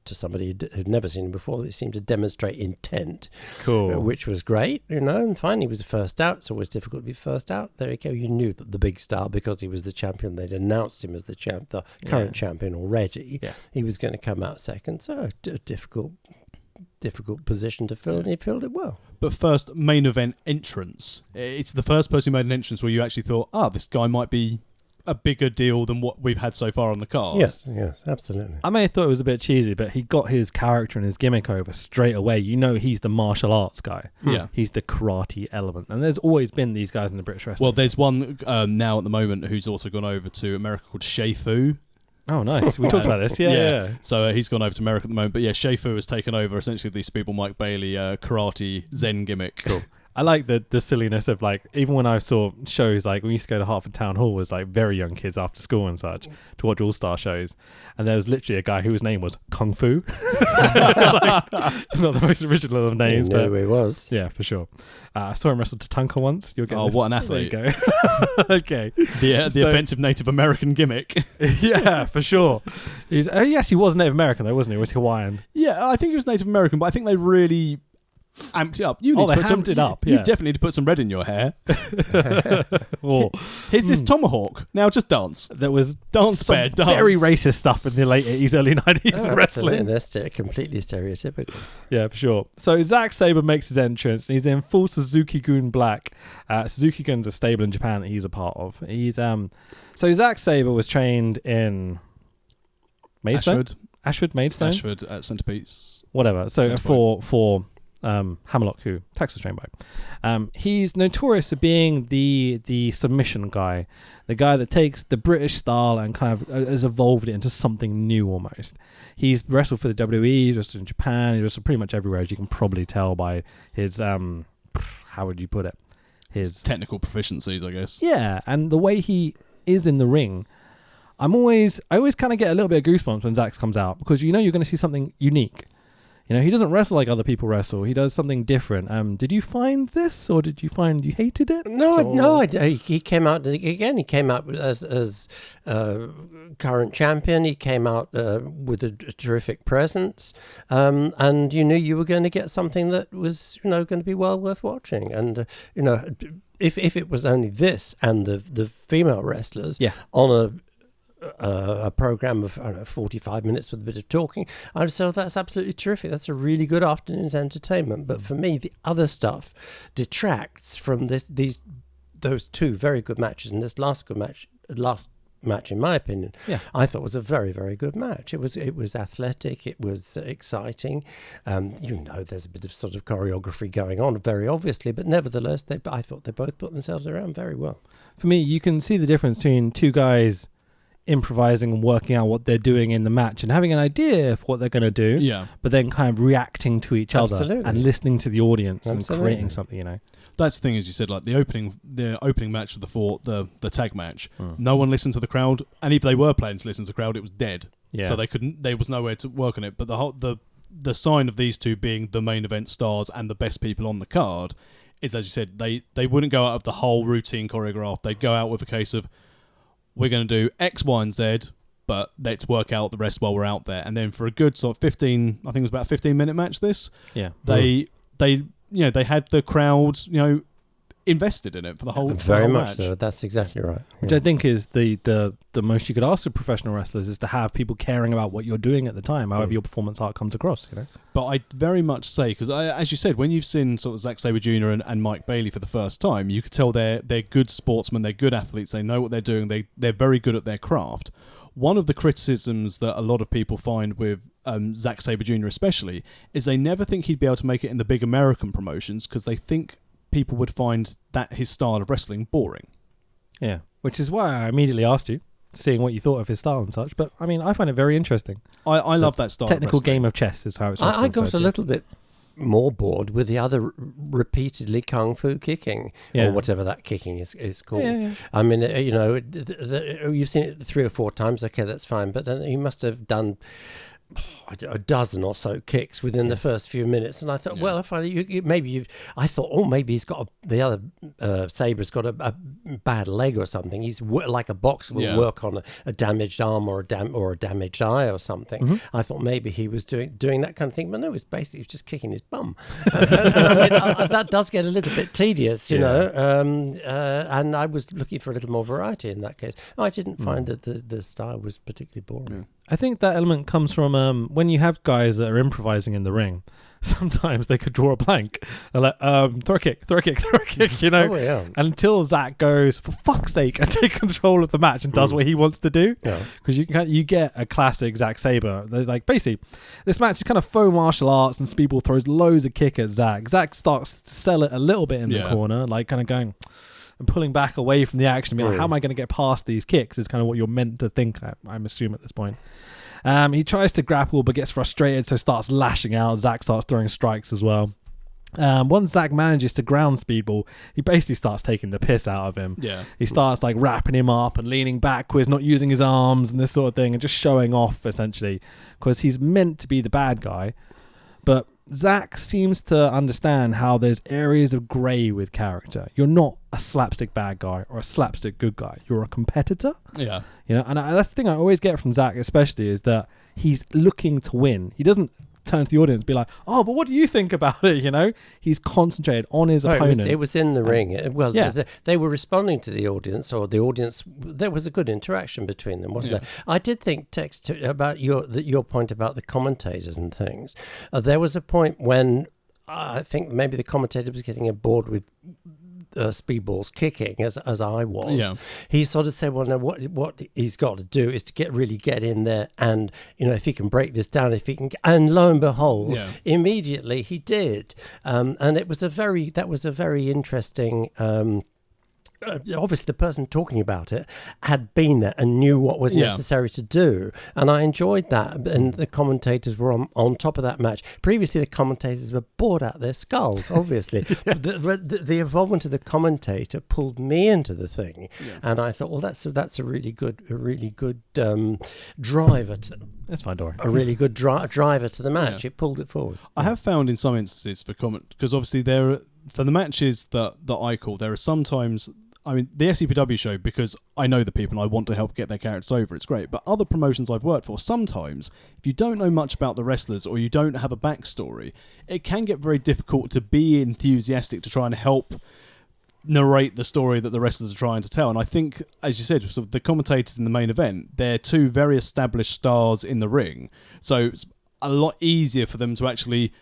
to somebody who'd never seen him before. They seemed to demonstrate intent, which was great, you know. And finally, he was the first out. It's always difficult to be first out. There you go. You knew that the big star, because he was the champion, they'd announced him as the current champion already. Yeah. He was going to come out second. So a difficult position to fill, and he filled it well. But first, main event entrance. It's the first person who made an entrance where you actually thought, this guy might be a bigger deal than what we've had so far on the card. Yes, absolutely. I may have thought it was a bit cheesy, but he got his character and his gimmick over straight away. You know he's the martial arts guy. Yeah. He's the karate element. And there's always been these guys in the British wrestling. Well, there's one now at the moment who's also gone over to America called Shea Fu. Oh, nice. We talked about this. Yeah. So he's gone over to America at the moment. But yeah, Shea Fu has taken over essentially the Speedball Mike Bailey karate Zen gimmick. Cool. I like the silliness of, like, even when I saw shows, like we used to go to Hertford Town Hall as like very young kids after school and such to watch All-Star shows, and there was literally a guy whose name was Kung Fu. It's not the most original of names, but he was. Yeah, for sure. I saw him wrestle Tatanka once. You'll get this. What an athlete. There you go. Okay. The offensive Native American gimmick. Yeah, for sure. He actually was Native American though, wasn't he? He was Hawaiian. Yeah, I think he was Native American, but I think they really amped it up. You definitely need to put some red in your hair. Here's this tomahawk. Now just dance. There was dance. Very racist stuff in the late 80s, early 90s wrestling. That's completely stereotypical. Yeah, for sure. So Zack Sabre makes his entrance and he's in full Suzuki-gun black. Suzuki-gun's a stable in Japan that he's a part of. He's so Zack Sabre was trained in Maidstone? Ashford Maidstone? Ashford at Centrepiece. Whatever. So for Hammerlock, who Tex was trained by. He's notorious for being the submission guy, the guy that takes the British style and kind of has evolved it into something new almost. He's wrestled for the WWE, he's wrestled in Japan, he's wrestled pretty much everywhere, as you can probably tell by his, how would you put it? His technical proficiencies, I guess. Yeah, and the way he is in the ring, I always kind of get a little bit of goosebumps when Zax comes out, because you know you're going to see something unique. You know, he doesn't wrestle like other people wrestle. He does something different. Did you find this, or did you find you hated it? No. He came out again. He came out as current champion. He came out with a terrific presence, and you knew you were going to get something that was, going to be well worth watching. And if it was only this and the female wrestlers on a program of 45 minutes with a bit of talking, I just thought that's absolutely terrific. That's a really good afternoon's entertainment. But for me, the other stuff detracts from those two very good matches, and this last match, in my opinion, I thought was a very, very good match. It was athletic, it was exciting. There's a bit of sort of choreography going on, very obviously, but nevertheless, I thought they both put themselves around very well. For me, you can see the difference between two guys improvising and working out what they're doing in the match and having an idea of what they're going to do, but then kind of reacting to each other and listening to the audience and creating something, That's the thing, as you said, like the opening match of the tag match, no one listened to the crowd, and if they were planning to listen to the crowd, it was dead. So there was nowhere to work on it. But the sign of these two being the main event stars and the best people on the card is, as you said, they wouldn't go out of the whole routine choreograph. They'd go out with a case of, we're going to do X, Y, and Z, but let's work out the rest while we're out there. And then for a good sort of 15, I think it was about a 15-minute match, they had the crowd, invested in it for the whole very whole much match. So. That's exactly right. Which I think is the most you could ask of professional wrestlers, is to have people caring about what you're doing at the time, however your performance art comes across. But I very much say, because as you said, when you've seen sort of Zack Sabre Jr. and Mike Bailey for the first time, you could tell they're good sportsmen, they're good athletes, they know what they're doing, they're very good at their craft. One of the criticisms that a lot of people find with Zack Sabre Jr. especially is they never think he'd be able to make it in the big American promotions, because they think people would find that his style of wrestling boring. Yeah, which is why I immediately asked you, seeing what you thought of his style and such. But I mean, I find it very interesting. I love that style. Technical game of chess is how it's. I got a little bit more bored with the other repeatedly kung fu kicking, or whatever that kicking is called. Yeah. I mean, you've seen it 3 or 4 times. Okay, that's fine. But he must have done a dozen or so kicks within the first few minutes, and I thought, well, if I thought, maybe he's got the other Sabre's got a bad leg or something. He's like a boxer will work on a damaged arm or a damaged eye or something. Mm-hmm. I thought maybe he was doing that kind of thing, but no, it was basically just kicking his bum. That does get a little bit tedious, and I was looking for a little more variety in that case. I didn't find that the style was particularly boring. Yeah. I think that element comes from when you have guys that are improvising in the ring. Sometimes they could draw a blank. They're like, throw a kick, until Zack goes, for fuck's sake, and take control of the match and does what he wants to do. Because you get a classic Zack Sabre. There's like, basically, this match is kind of faux martial arts, and Speedball throws loads of kick at Zack. Zack starts to sell it a little bit in the corner, like kind of going and pulling back away from the action, being like, how am I going to get past these kicks, is kind of what you're meant to think, I'm assuming at this point. He tries to grapple but gets frustrated, so starts lashing out. Zack starts throwing strikes as well. Once Zack manages to ground Speedball, he basically starts taking the piss out of him. He starts like wrapping him up and leaning backwards, not using his arms and this sort of thing, and just showing off essentially, because he's meant to be the bad guy. But Zack seems to understand how there's areas of grey with character. You're not a slapstick bad guy or a slapstick good guy. You're a competitor. And that's the thing I always get from Zack, especially, is that he's looking to win. He doesn't turn to the audience and be like, oh, but what do you think about it? He's concentrated on his opponent. It was in the ring. They were responding to the audience, or the audience, there was a good interaction between them, wasn't there? I did think, Tex, about your point about the commentators and things. There was a point when I think maybe the commentator was getting bored with speedballs kicking as I was, he sort of said, well, no, what he's got to do is to really get in there, and if he can break this down, and lo and behold, immediately he did, and that was a very interesting. Obviously, the person talking about it had been there and knew what was necessary to do, and I enjoyed that. And the commentators were on top of that match. Previously, the commentators were bored out their skulls. Obviously, the involvement of the commentator pulled me into the thing, and I thought, well, that's a really good driver to. That's fine, Dory. A really good driver to the match. It pulled it forward. I have found in some instances because obviously for the matches that I call, there are sometimes. I mean, the SCPW show, because I know the people and I want to help get their characters over, it's great. But other promotions I've worked for, sometimes, if you don't know much about the wrestlers or you don't have a backstory, it can get very difficult to be enthusiastic to try and help narrate the story that the wrestlers are trying to tell. And I think, as you said, sort of the commentators in the main event, they're two very established stars in the ring. So it's a lot easier for them to actually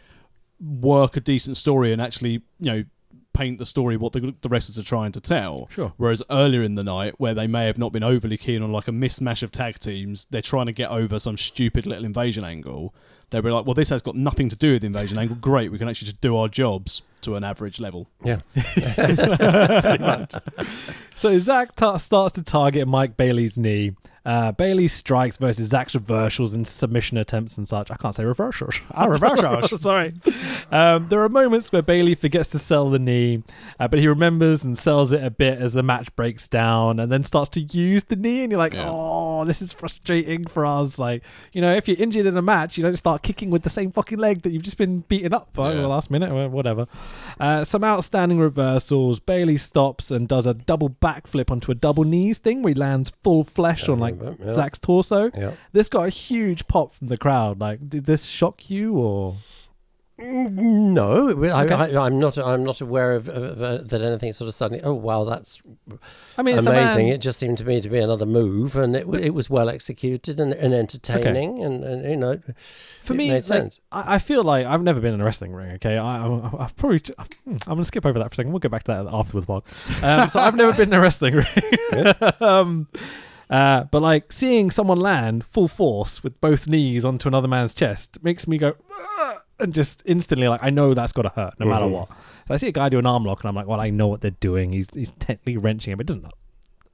work a decent story and actually, paint the story what the wrestlers are trying to tell. Sure. Whereas earlier in the night, where they may have not been overly keen on like a mismatch of tag teams, they're trying to get over some stupid little invasion angle. They'll be like, well, this has got nothing to do with the invasion angle. Great, we can actually just do our jobs to an average level. Yeah. Pretty much. So Zack starts to target Mike Bailey's knee. Bailey strikes versus Zack's reversals and submission attempts and such. I can't say reversals. Reversals. Sorry. There are moments where Bailey forgets to sell the knee, but he remembers and sells it a bit as the match breaks down, and then starts to use the knee, and you're like, oh, this is frustrating for us. Like, if you're injured in a match, you don't start kicking with the same fucking leg that you've just been beaten up by the last minute or whatever. Some outstanding reversals. Bailey stops and does a double backflip onto a double knees thing where he lands full flesh on Zack's torso. This got a huge pop from the crowd. Like, did this shock you or? No, okay. I'm not aware of that anything sort of suddenly. Oh wow, that's amazing! It just seemed to me to be another move, and it was well executed and entertaining, and for me, made sense. I feel like I've never been in a wrestling ring. Okay, I'm going to skip over that for a second. We'll get back to that after the pod. So I've never been in a wrestling ring. But like seeing someone land full force with both knees onto another man's chest makes me go. And just instantly, like, I know that's got to hurt no matter what. So I see a guy do an arm lock, and I'm like, well, I know what they're doing. He's technically wrenching him.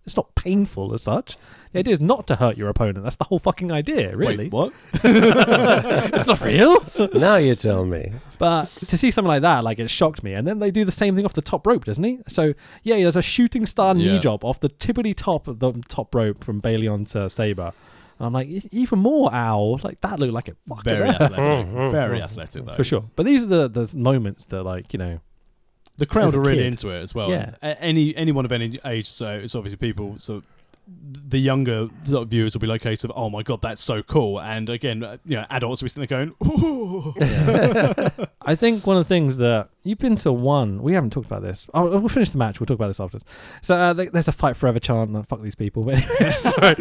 It's not painful as such. The idea is not to hurt your opponent. That's the whole fucking idea, really. Wait, what? It's not real. Now you tell me. But to see something like that, like, it shocked me. And then they do the same thing off the top rope, doesn't he? So, he does a shooting star knee job off the tippity top of the top rope from Bailey onto Sabre. And I'm like, even more ow. Like, that looked like it fucking very athletic. Very athletic, though. For sure. But these are the moments that, like, the crowd are really into it as well. Yeah. Anyone of any age, so it's obviously people, so the younger sort of viewers will be like a case of, oh my god, that's so cool. And again, adults will be sitting there going, ooh. Yeah. I think one of the things that you've been to we haven't talked about this. We'll finish the match. We'll talk about this afterwards. So there's a fight forever chant. Fuck these people. But anyway, sorry.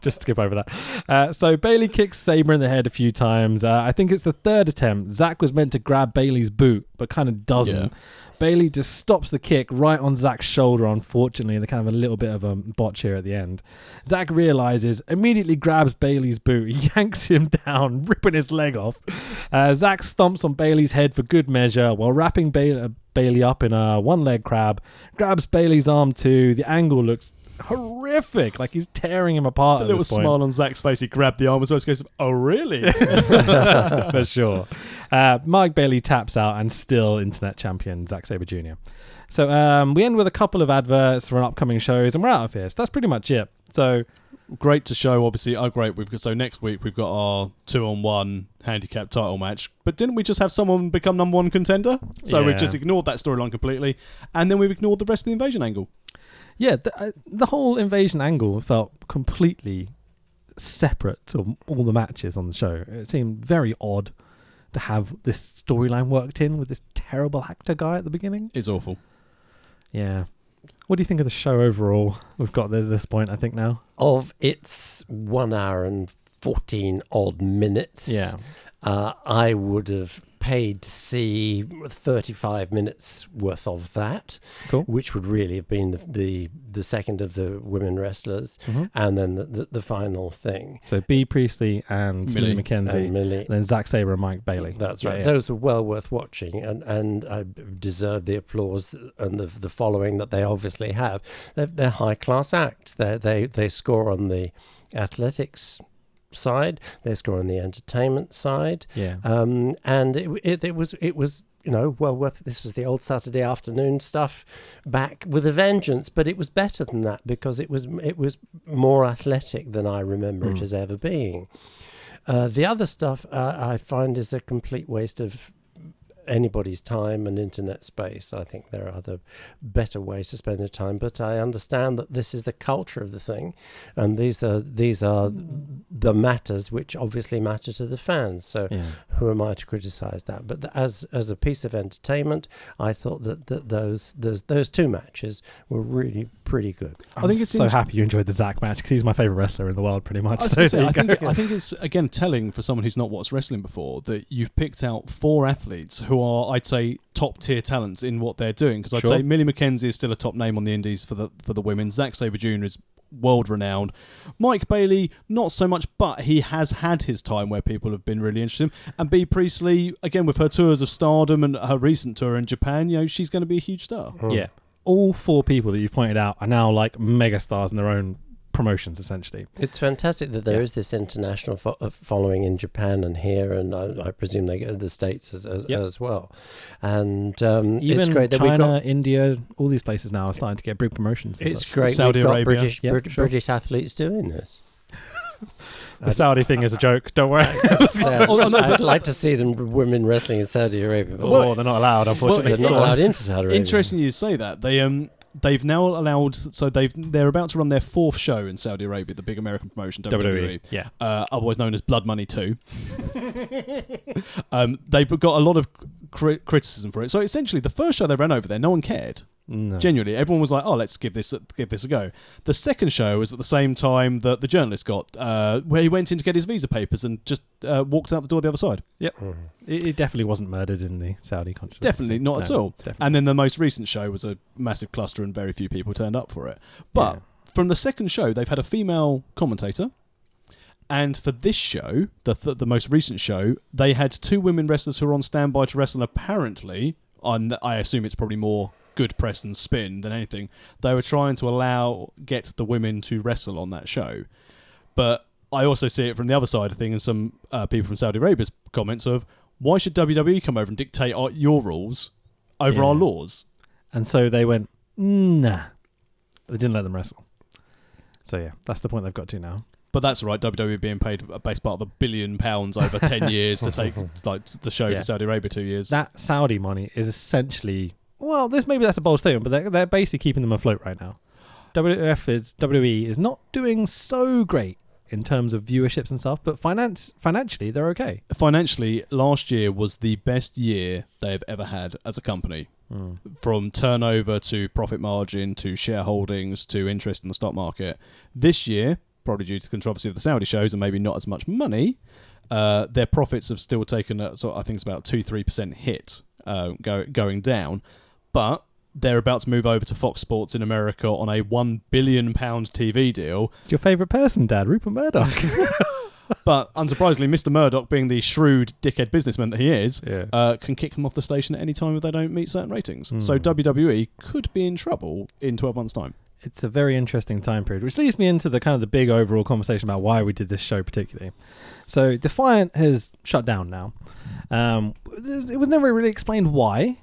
Just skip over that. So Bailey kicks Sabre in the head a few times. I think it's the third attempt. Zack was meant to grab Bailey's boot, but kind of doesn't. Yeah. Bailey just stops the kick right on Zack's shoulder, unfortunately. They kind of a little bit of a botch here at the end. Zack realizes, immediately grabs Bailey's boot, yanks him down, ripping his leg off. Zack stomps on Bailey's head for good measure while wrapping Bailey up in a one-leg crab, grabs Bailey's arm too. The angle looks horrific, like he's tearing him apart. A little smile on Zack's face. He grabbed the arm as well. He goes, "Oh, really?" For sure. Mike Bailey taps out and still internet champion Zack Sabre Jr. So we end with a couple of adverts for upcoming shows, and we're out of here. So that's pretty much it. So great to show. Obviously, great. So next week we've got our 2-on-1 handicap title match. But didn't we just have someone become number one contender? So we've just ignored that storyline completely, and then we've ignored the rest of the invasion angle. Yeah, the whole invasion angle felt completely separate to all the matches on the show. It seemed very odd to have this storyline worked in with this terrible actor guy at the beginning. It's awful. Yeah. What do you think of the show overall? We've got to this point, I think, now. Of its 1 hour and 14 odd minutes, I would have paid to see 35 minutes worth of that, which would really have been the second of the women wrestlers, and then the final thing. So Bea Priestley and Millie McKenzie, and then Zack Sabre and Mike Bailey. That's right. Yeah. Those are well worth watching, and deserve the applause and the following that they obviously have. They're high class acts. They score on the athletics side, they score on the entertainment side, and it was well worth. This was the old Saturday afternoon stuff back with a vengeance, but it was better than that because it was more athletic than I remember it as ever being. The other stuff I find is a complete waste of anybody's time and internet space. I think there are other better ways to spend their time, but I understand that this is the culture of the thing, and these are the matters which obviously matter to the fans. So who am I to criticize that? But as a piece of entertainment, I thought that those two matches were really pretty good. I think it's so happy you enjoyed the Zack match because he's my favorite wrestler in the world, pretty much. I think it's again telling for someone who's not watched wrestling before that you've picked out 4 athletes who are, I'd say, top tier talents in what they're doing. Because I'd say Millie McKenzie is still a top name on the indies for the women. Zack Sabre Jr. is world renowned. Mike Bailey, not so much, but he has had his time where people have been really interested in him. And Bea Priestley, again, with her tours of Stardom and her recent tour in Japan, she's going to be a huge star. Yeah. All 4 people that you've pointed out are now like mega stars in their own promotions, essentially. It's fantastic that there is this international following in Japan and here, and I presume they go to the States as well. And even it's great that China, India, all these places now are starting to get big promotions. It's great Saudi we've got Arabia. British athletes doing this. The Saudi thing is a joke, don't worry. I'd like to see them women wrestling in Saudi Arabia. But they're not allowed, unfortunately. They're not allowed into Saudi Arabia. Interesting you say that. They've now allowed, so they're about to run their 4th show in Saudi Arabia, the big American promotion, WWE. Otherwise known as Blood Money 2. They've got a lot of criticism for it. So essentially, the first show they ran over there, no one cared. No. Genuinely, everyone was like, "Oh, let's give this a go." The second show was at the same time that the journalist got, where he went in to get his visa papers and just walked out the door the other side. Yep, it definitely wasn't murdered in the Saudi consulate. Definitely not at all. Definitely. And then the most recent show was a massive cluster, and very few people turned up for it. But from the second show, they've had a female commentator. And for this show, the most recent show, they had 2 women wrestlers who were on standby to wrestle. Apparently, I assume it's probably more good press and spin than anything. They were trying to get the women to wrestle on that show. But I also see it from the other side of things, and some people from Saudi Arabia's comments of, why should WWE come over and dictate your rules over our laws? And so they went, nah. They didn't let them wrestle. So that's the point they've got to now. But that's right. WWE being paid a base part of £1 billion over 10 years to take the show to Saudi Arabia 2 years. That Saudi money is essentially, maybe that's a bold statement, but they're basically keeping them afloat right now. WWE is not doing so great in terms of viewerships and stuff, but financially they're okay. Financially, last year was the best year they've ever had as a company. From turnover to profit margin to shareholdings to interest in the stock market. This year, probably due to the controversy of the Saudi shows and maybe not as much money, their profits have still taken I think it's about 2-3% hit going down. But they're about to move over to Fox Sports in America on a £1 billion TV deal. It's your favourite person, Dad, Rupert Murdoch. But unsurprisingly, Mr. Murdoch, being the shrewd dickhead businessman that he is, can kick them off the station at any time if they don't meet certain ratings. So WWE could be in trouble in 12 months' time. It's a very interesting time period, which leads me into the kind of the big overall conversation about why we did this show particularly. So Defiant has shut down now. It was never really explained why,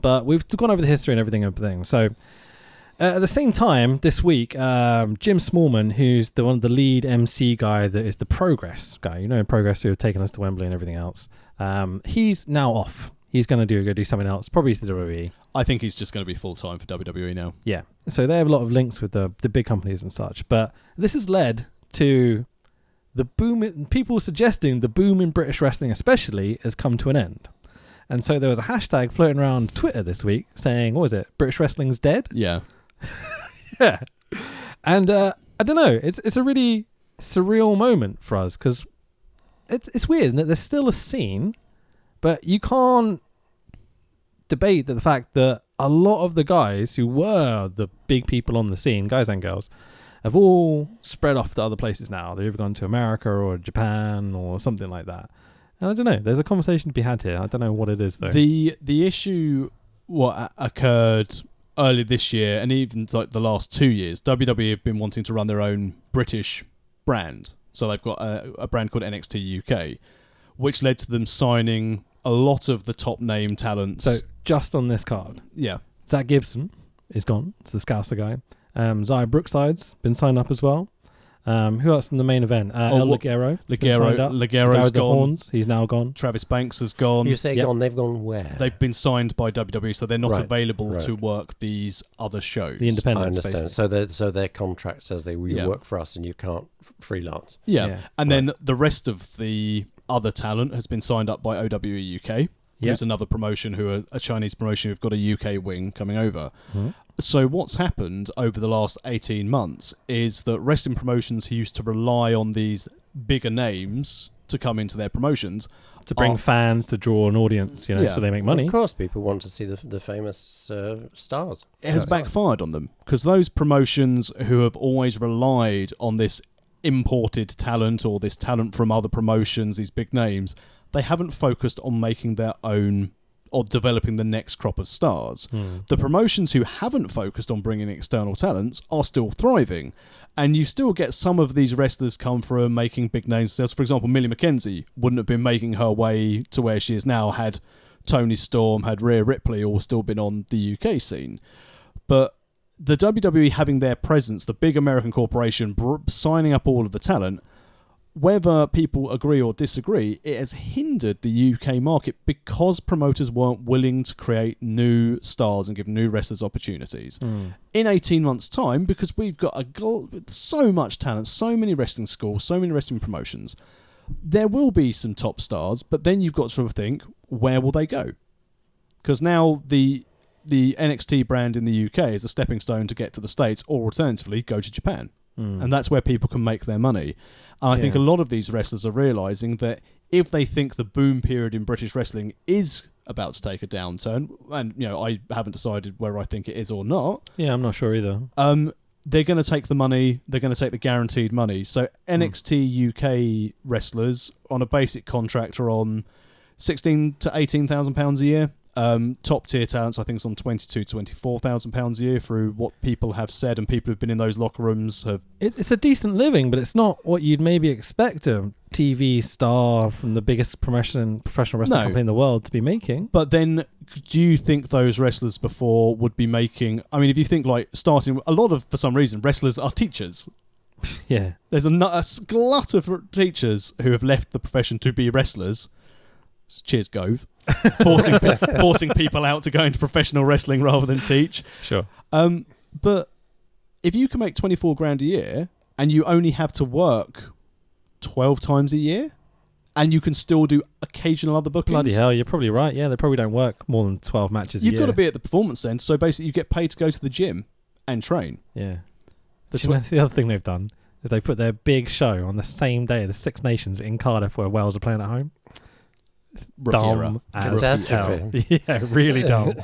but we've gone over the history and everything. So at the same time, this week, Jim Smallman, who's one of the lead MC guy that is the Progress guy, Progress who have taken us to Wembley and everything else, he's now off. He's going to go do something else, probably to the WWE. I think he's just going to be full-time for WWE now. Yeah. So they have a lot of links with the big companies and such. But this has led to the boom, people suggesting the boom in British wrestling especially has come to an end. And so there was a hashtag floating around Twitter this week saying, what was it? British wrestling's dead? Yeah. Yeah. And I don't know. It's a really surreal moment for us because it's weird that there's still a scene But you can't debate the fact that a lot of the guys who were the big people on the scene, guys and girls, have all spread off to other places now. They've either gone to America or Japan or something like that. And I don't know. There's a conversation to be had here. I don't know what it is, though. The issue what occurred early this year and even like the last 2 years, WWE have been wanting to run their own British brand. So they've got a brand called NXT UK, which led to them signing a lot of the top name talents. So just on this card, Zach Gibson is gone. It's the Scouser guy. Zaya Brookside's been signed up as well. Who else in the main event? El Ligero. Ligero's gone. Horns. He's now gone. Travis Banks has gone. You say gone, they've gone where? They've been signed by WWE, so they're not available to work these other shows. The independents, I understand. basically. So their contract says they work for us and you can't freelance. Yeah. And then the rest of the other talent has been signed up by OWE UK. Who's another promotion who are a Chinese promotion who've got a UK wing coming over. Mm-hmm. So what's happened over the last 18 months is that wrestling promotions who used to rely on these bigger names to come into their promotions to bring fans, to draw an audience, so they make money. Of course, people want to see the famous stars. It has backfired on them because those promotions who have always relied on this imported talent or this talent from other promotions, these big names, they haven't focused on making their own or developing the next crop of stars. The promotions who haven't focused on bringing external talents are still thriving, and you still get some of these wrestlers come from making big names. So, for example, Millie McKenzie wouldn't have been making her way to where she is now had Toni Storm, had Rhea Ripley all still been on the UK scene. But the WWE having their presence, the big American corporation signing up all of the talent, whether people agree or disagree, it has hindered the UK market because promoters weren't willing to create new stars and give new wrestlers opportunities. In 18 months' time, because we've got so much talent, so many wrestling schools, so many wrestling promotions, there will be some top stars, but then you've got to sort of think, where will they go? Because now the NXT brand in the UK is a stepping stone to get to the States, or alternatively, go to Japan. And that's where people can make their money. And I think a lot of these wrestlers are realising that if they think the boom period in British wrestling is about to take a downturn, and I haven't decided whether I think it is or not. Yeah, I'm not sure either. They're going to take the money. They're going to take the guaranteed money. So NXT UK wrestlers on a basic contract are on £16,000 to £18,000 a year. Top tier talents, I think, is on £22,000 to £24,000 a year through what people have said, and people who've been in those locker rooms have. It's a decent living, but it's not what you'd maybe expect a TV star from the biggest professional wrestling company in the world to be making. But then, do you think those wrestlers before would be making? I mean, if you think like starting, a lot of, for some reason, wrestlers are teachers. Yeah, there's a glut of teachers who have left the profession to be wrestlers. Cheers, Gove. forcing people out to go into professional wrestling rather than teach. Sure. But if you can make 24 grand a year and you only have to work 12 times a year and you can still do occasional other bookings. Bloody hell, you're probably right. Yeah, they probably don't work more than 12 matches a year. You've got to be at the performance centre, so basically you get paid to go to the gym and train. Yeah. The other thing they've done is they put their big show on the same day of the Six Nations in Cardiff where Wales are playing at home. Dumb catastrophe. Yeah, really dumb.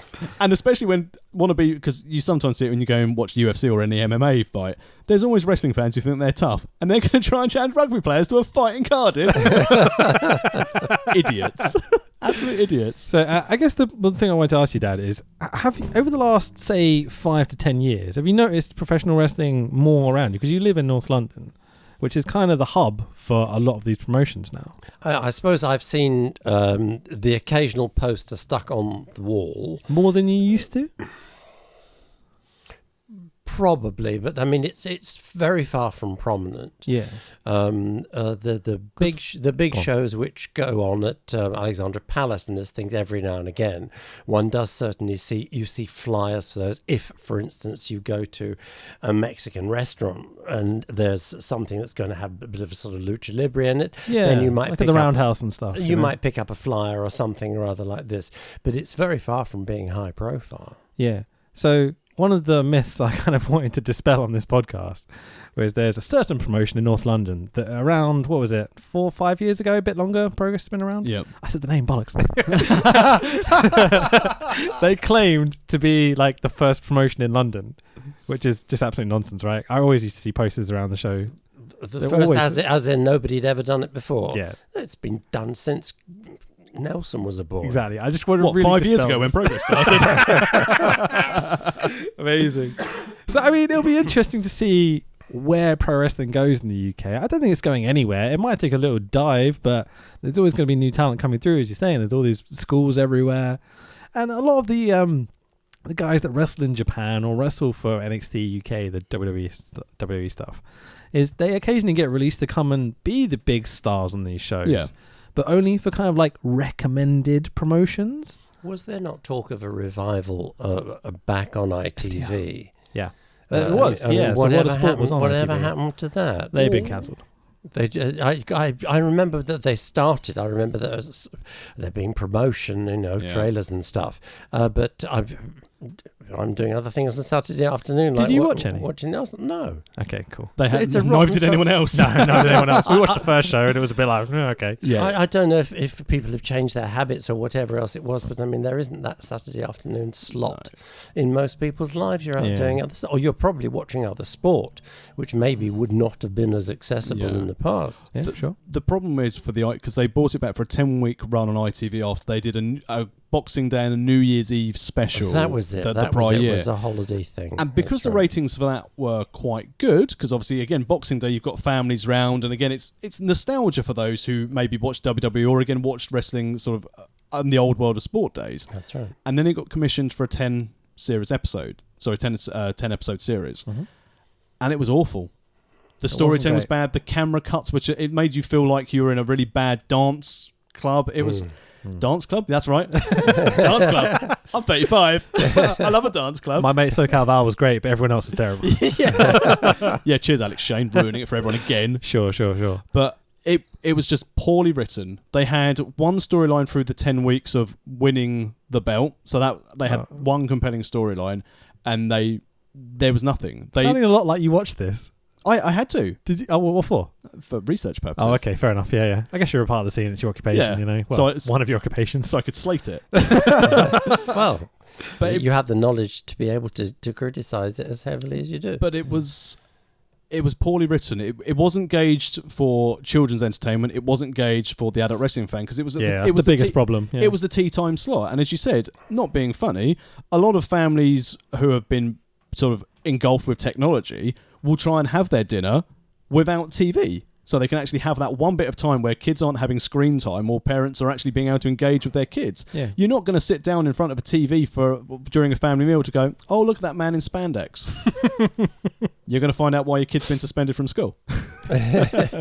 And especially when because you sometimes see it when you go and watch UFC or any MMA fight, there's always wrestling fans who think they're tough and they're going to try and challenge rugby players to a fight in Cardiff. Idiots. Absolute idiots. So I guess the thing I wanted to ask you, Dad, is have you, over the last, say, 5 to 10 years, have you noticed professional wrestling more around you? Because you live in North London, which is kind of the hub for a lot of these promotions now. I suppose I've seen the occasional poster stuck on the wall. More than you used to? Probably, but I mean it's very far from prominent. Yeah. The big shows which go on at Alexandra Palace and there's things every now and again. One does certainly see flyers for those. If, for instance, you go to a Mexican restaurant and there's something that's going to have a bit of a sort of lucha libre in it, then you might like pick at the Roundhouse and stuff. You might pick up a flyer or something or other like this, but it's very far from being high profile. Yeah. So one of the myths I kind of wanted to dispel on this podcast was there's a certain promotion in North London that around, 4 or 5 years ago, a bit longer, Progress has been around? Yep. I said the name, bollocks. They claimed to be like the first promotion in London, which is just absolute nonsense, right? I always used to see posters around the show. The first, as in nobody had ever done it before? Yeah. It's been done since Nelson was aboard. Exactly. I just want to really 5 years ago when Progress started. Amazing. So, I mean, it'll be interesting to see where pro wrestling goes in the UK. I don't think it's going anywhere. It might take a little dive, but there's always going to be new talent coming through, as you're saying. There's all these schools everywhere. And a lot of the guys that wrestle in Japan or wrestle for NXT UK, the WWE stuff, is they occasionally get released to come and be the big stars on these shows. Yeah. But only for kind of like recommended promotions. Was there not talk of a revival back on ITV? Yeah. It was, yeah. Whatever so Sport was on whatever ITV. happened to that? They've been cancelled. I remember that they started. I remember that there being promotion, trailers and stuff. But I'm doing other things on Saturday afternoon. Did you watch any? Watching Nelson? No. Okay, cool. Neither did anyone else. No, neither did anyone else. We watched the first show and it was a bit like, okay. Yeah. I don't know if people have changed their habits or whatever else it was, but I mean, there isn't that Saturday afternoon slot in most people's lives. You're out doing other stuff, or you're probably watching other sport, which maybe would not have been as accessible in the past. Yeah, sure. The problem is because they brought it back for a 10-week run on ITV after they did a Boxing Day and a New Year's Eve special. That was it. That was a holiday thing. And because the ratings for that were quite good, because obviously, again, Boxing Day, you've got families round, and again, it's nostalgia for those who maybe watched WWE or again watched wrestling sort of in the old world of sport days. That's right. And then it got commissioned for a 10 episode series, and it was awful. The storytelling was bad. The camera cuts, which it made you feel like you were in a really bad dance club. It was. Dance club? That's right. Dance club. I'm 35. I love a dance club. My mate SoCal Val was great, but everyone else is terrible. Yeah, cheers, Alex Shane, ruining it for everyone again. Sure. But it was just poorly written. They had one storyline through the 10 weeks of winning the belt, so that they had one compelling storyline, and there was nothing. Sounding a lot like you watched this. I had to. Did you? Oh, what for? For research purposes. Oh, okay, fair enough. Yeah. I guess you're a part of the scene. It's your occupation, Well, so it's one of your occupations. So I could slate it. Well, but you have the knowledge to be able to criticise it as heavily as you do. But it was poorly written. It wasn't gauged for children's entertainment. It wasn't gauged for the adult wrestling fan because it was the biggest problem. Yeah. It was the tea time slot, and as you said, not being funny, a lot of families who have been sort of engulfed with technology will try and have their dinner without TV. So they can actually have that one bit of time where kids aren't having screen time or parents are actually being able to engage with their kids. Yeah. You're not going to sit down in front of a TV during a family meal to go, oh, look at that man in spandex. You're going to find out why your kid's been suspended from school.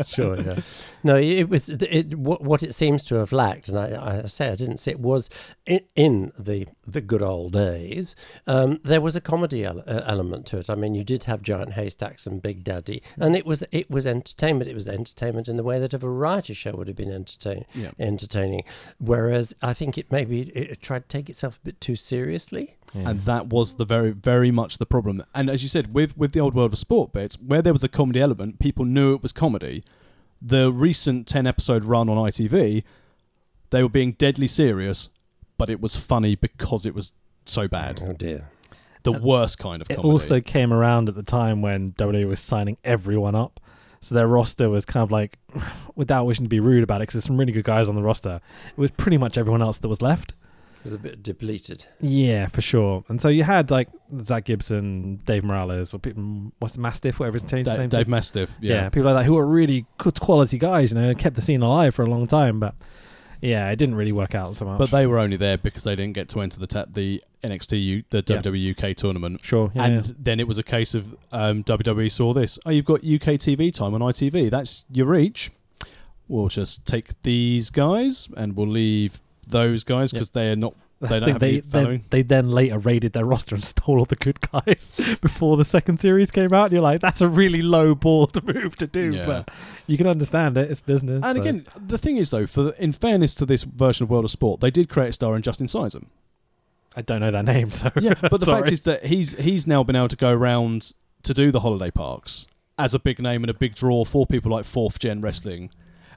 Sure, yeah. No, what it seems to have lacked, and I say I didn't see it, was in the good old days, there was a comedy element to it. I mean, you did have Giant Haystacks and Big Daddy, and it was entertainment. It was entertainment in the way that a variety show would have been entertaining. Whereas I think it tried to take itself a bit too seriously. Yeah. And that was the very, very much the problem. And as you said, with the old world of sport bits, where there was a comedy element, people knew it was comedy. The recent 10-episode run on ITV, they were being deadly serious, but it was funny because it was so bad. Oh dear. The worst kind of comedy. It also came around at the time when WWE was signing everyone up. So their roster was kind of like, without wishing to be rude about it, because there's some really good guys on the roster, it was pretty much everyone else that was left. It was a bit depleted. Yeah, for sure. And so you had like Zach Gibson, Dave Morales, or people, what's the Mastiff, whatever his changed his name to. Dave Mastiff, yeah. People like that who were really good quality guys, kept the scene alive for a long time. But yeah, it didn't really work out so much. But they were only there because they didn't get to enter the NXT, the WWE UK tournament. Sure. Yeah, and then it was a case of WWE saw this. Oh, you've got UK TV time on ITV. That's your reach. We'll just take these guys and we'll leave those guys because they are not. They don't have any following. They then later raided their roster and stole all the good guys before the second series came out. And you're like, that's a really low ball to move to do, but you can understand it. It's business. And again, the thing is though, in fairness to this version of World of Sport, they did create a star in Justin Sizem. I don't know that name, so yeah. But the sorry. fact is that he's now been able to go around to do the holiday parks as a big name and a big draw for people like 4th Gen Wrestling.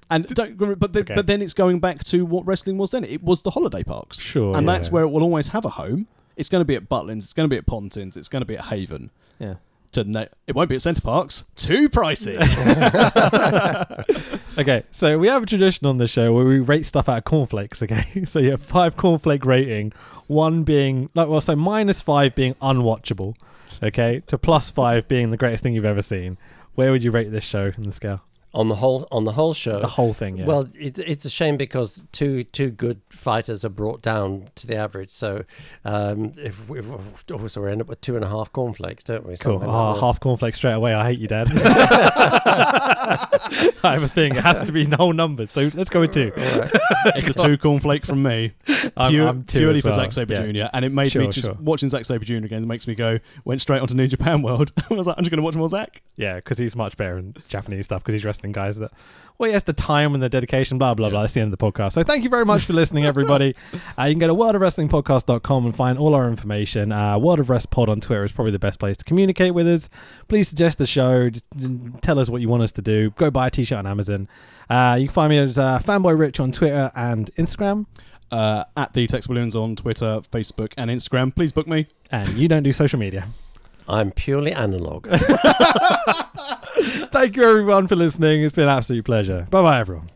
And but then it's going back to what wrestling was then. It was the holiday parks. Sure. And that's where it will always have a home. It's going to be at Butlins, it's going to be at Pontins, it's going to be at Haven. Yeah. It won't be at Centre Parks. Too pricey. Okay, so we have a tradition on the show where we rate stuff out of cornflakes, okay? So you have 5 cornflake rating, 1 being, so -5 being unwatchable, okay, to +5 being the greatest thing you've ever seen. Where would you rate this show in the scale? On the whole show, the whole thing, yeah. Well, it's a shame because two good fighters are brought down to the average. So if we also end up with 2.5 cornflakes, don't we? Cool. Half cornflakes straight away. I hate you, Dad. I have a thing. It has to be whole numbers. So let's go with 2. Right. It's a 2 cornflake from me. I'm 2 purely as well. for Zack Sabre Jr. And it made me watching Zack Sabre Jr. again makes me go, went straight onto New Japan World. I was like, I'm just going to watch more Zack. Yeah, because he's much better in Japanese stuff because he's wrestling guys that, well, he has the time and the dedication, blah, blah, blah. That's the end of the podcast. So thank you very much for listening, everybody. You can go to worldofwrestlingpodcast.com and find all our information. World of Rest Pod on Twitter is probably the best place to communicate with us. Please suggest the show. Just tell us what you want us to do. Go buy a t-shirt on Amazon. You can find me as Fanboy Rich on Twitter and Instagram. At the Tex Williams on Twitter, Facebook and Instagram. Please book me. And you don't do social media. I'm purely analog. Thank you, everyone, for listening. It's been an absolute pleasure. Bye-bye, everyone.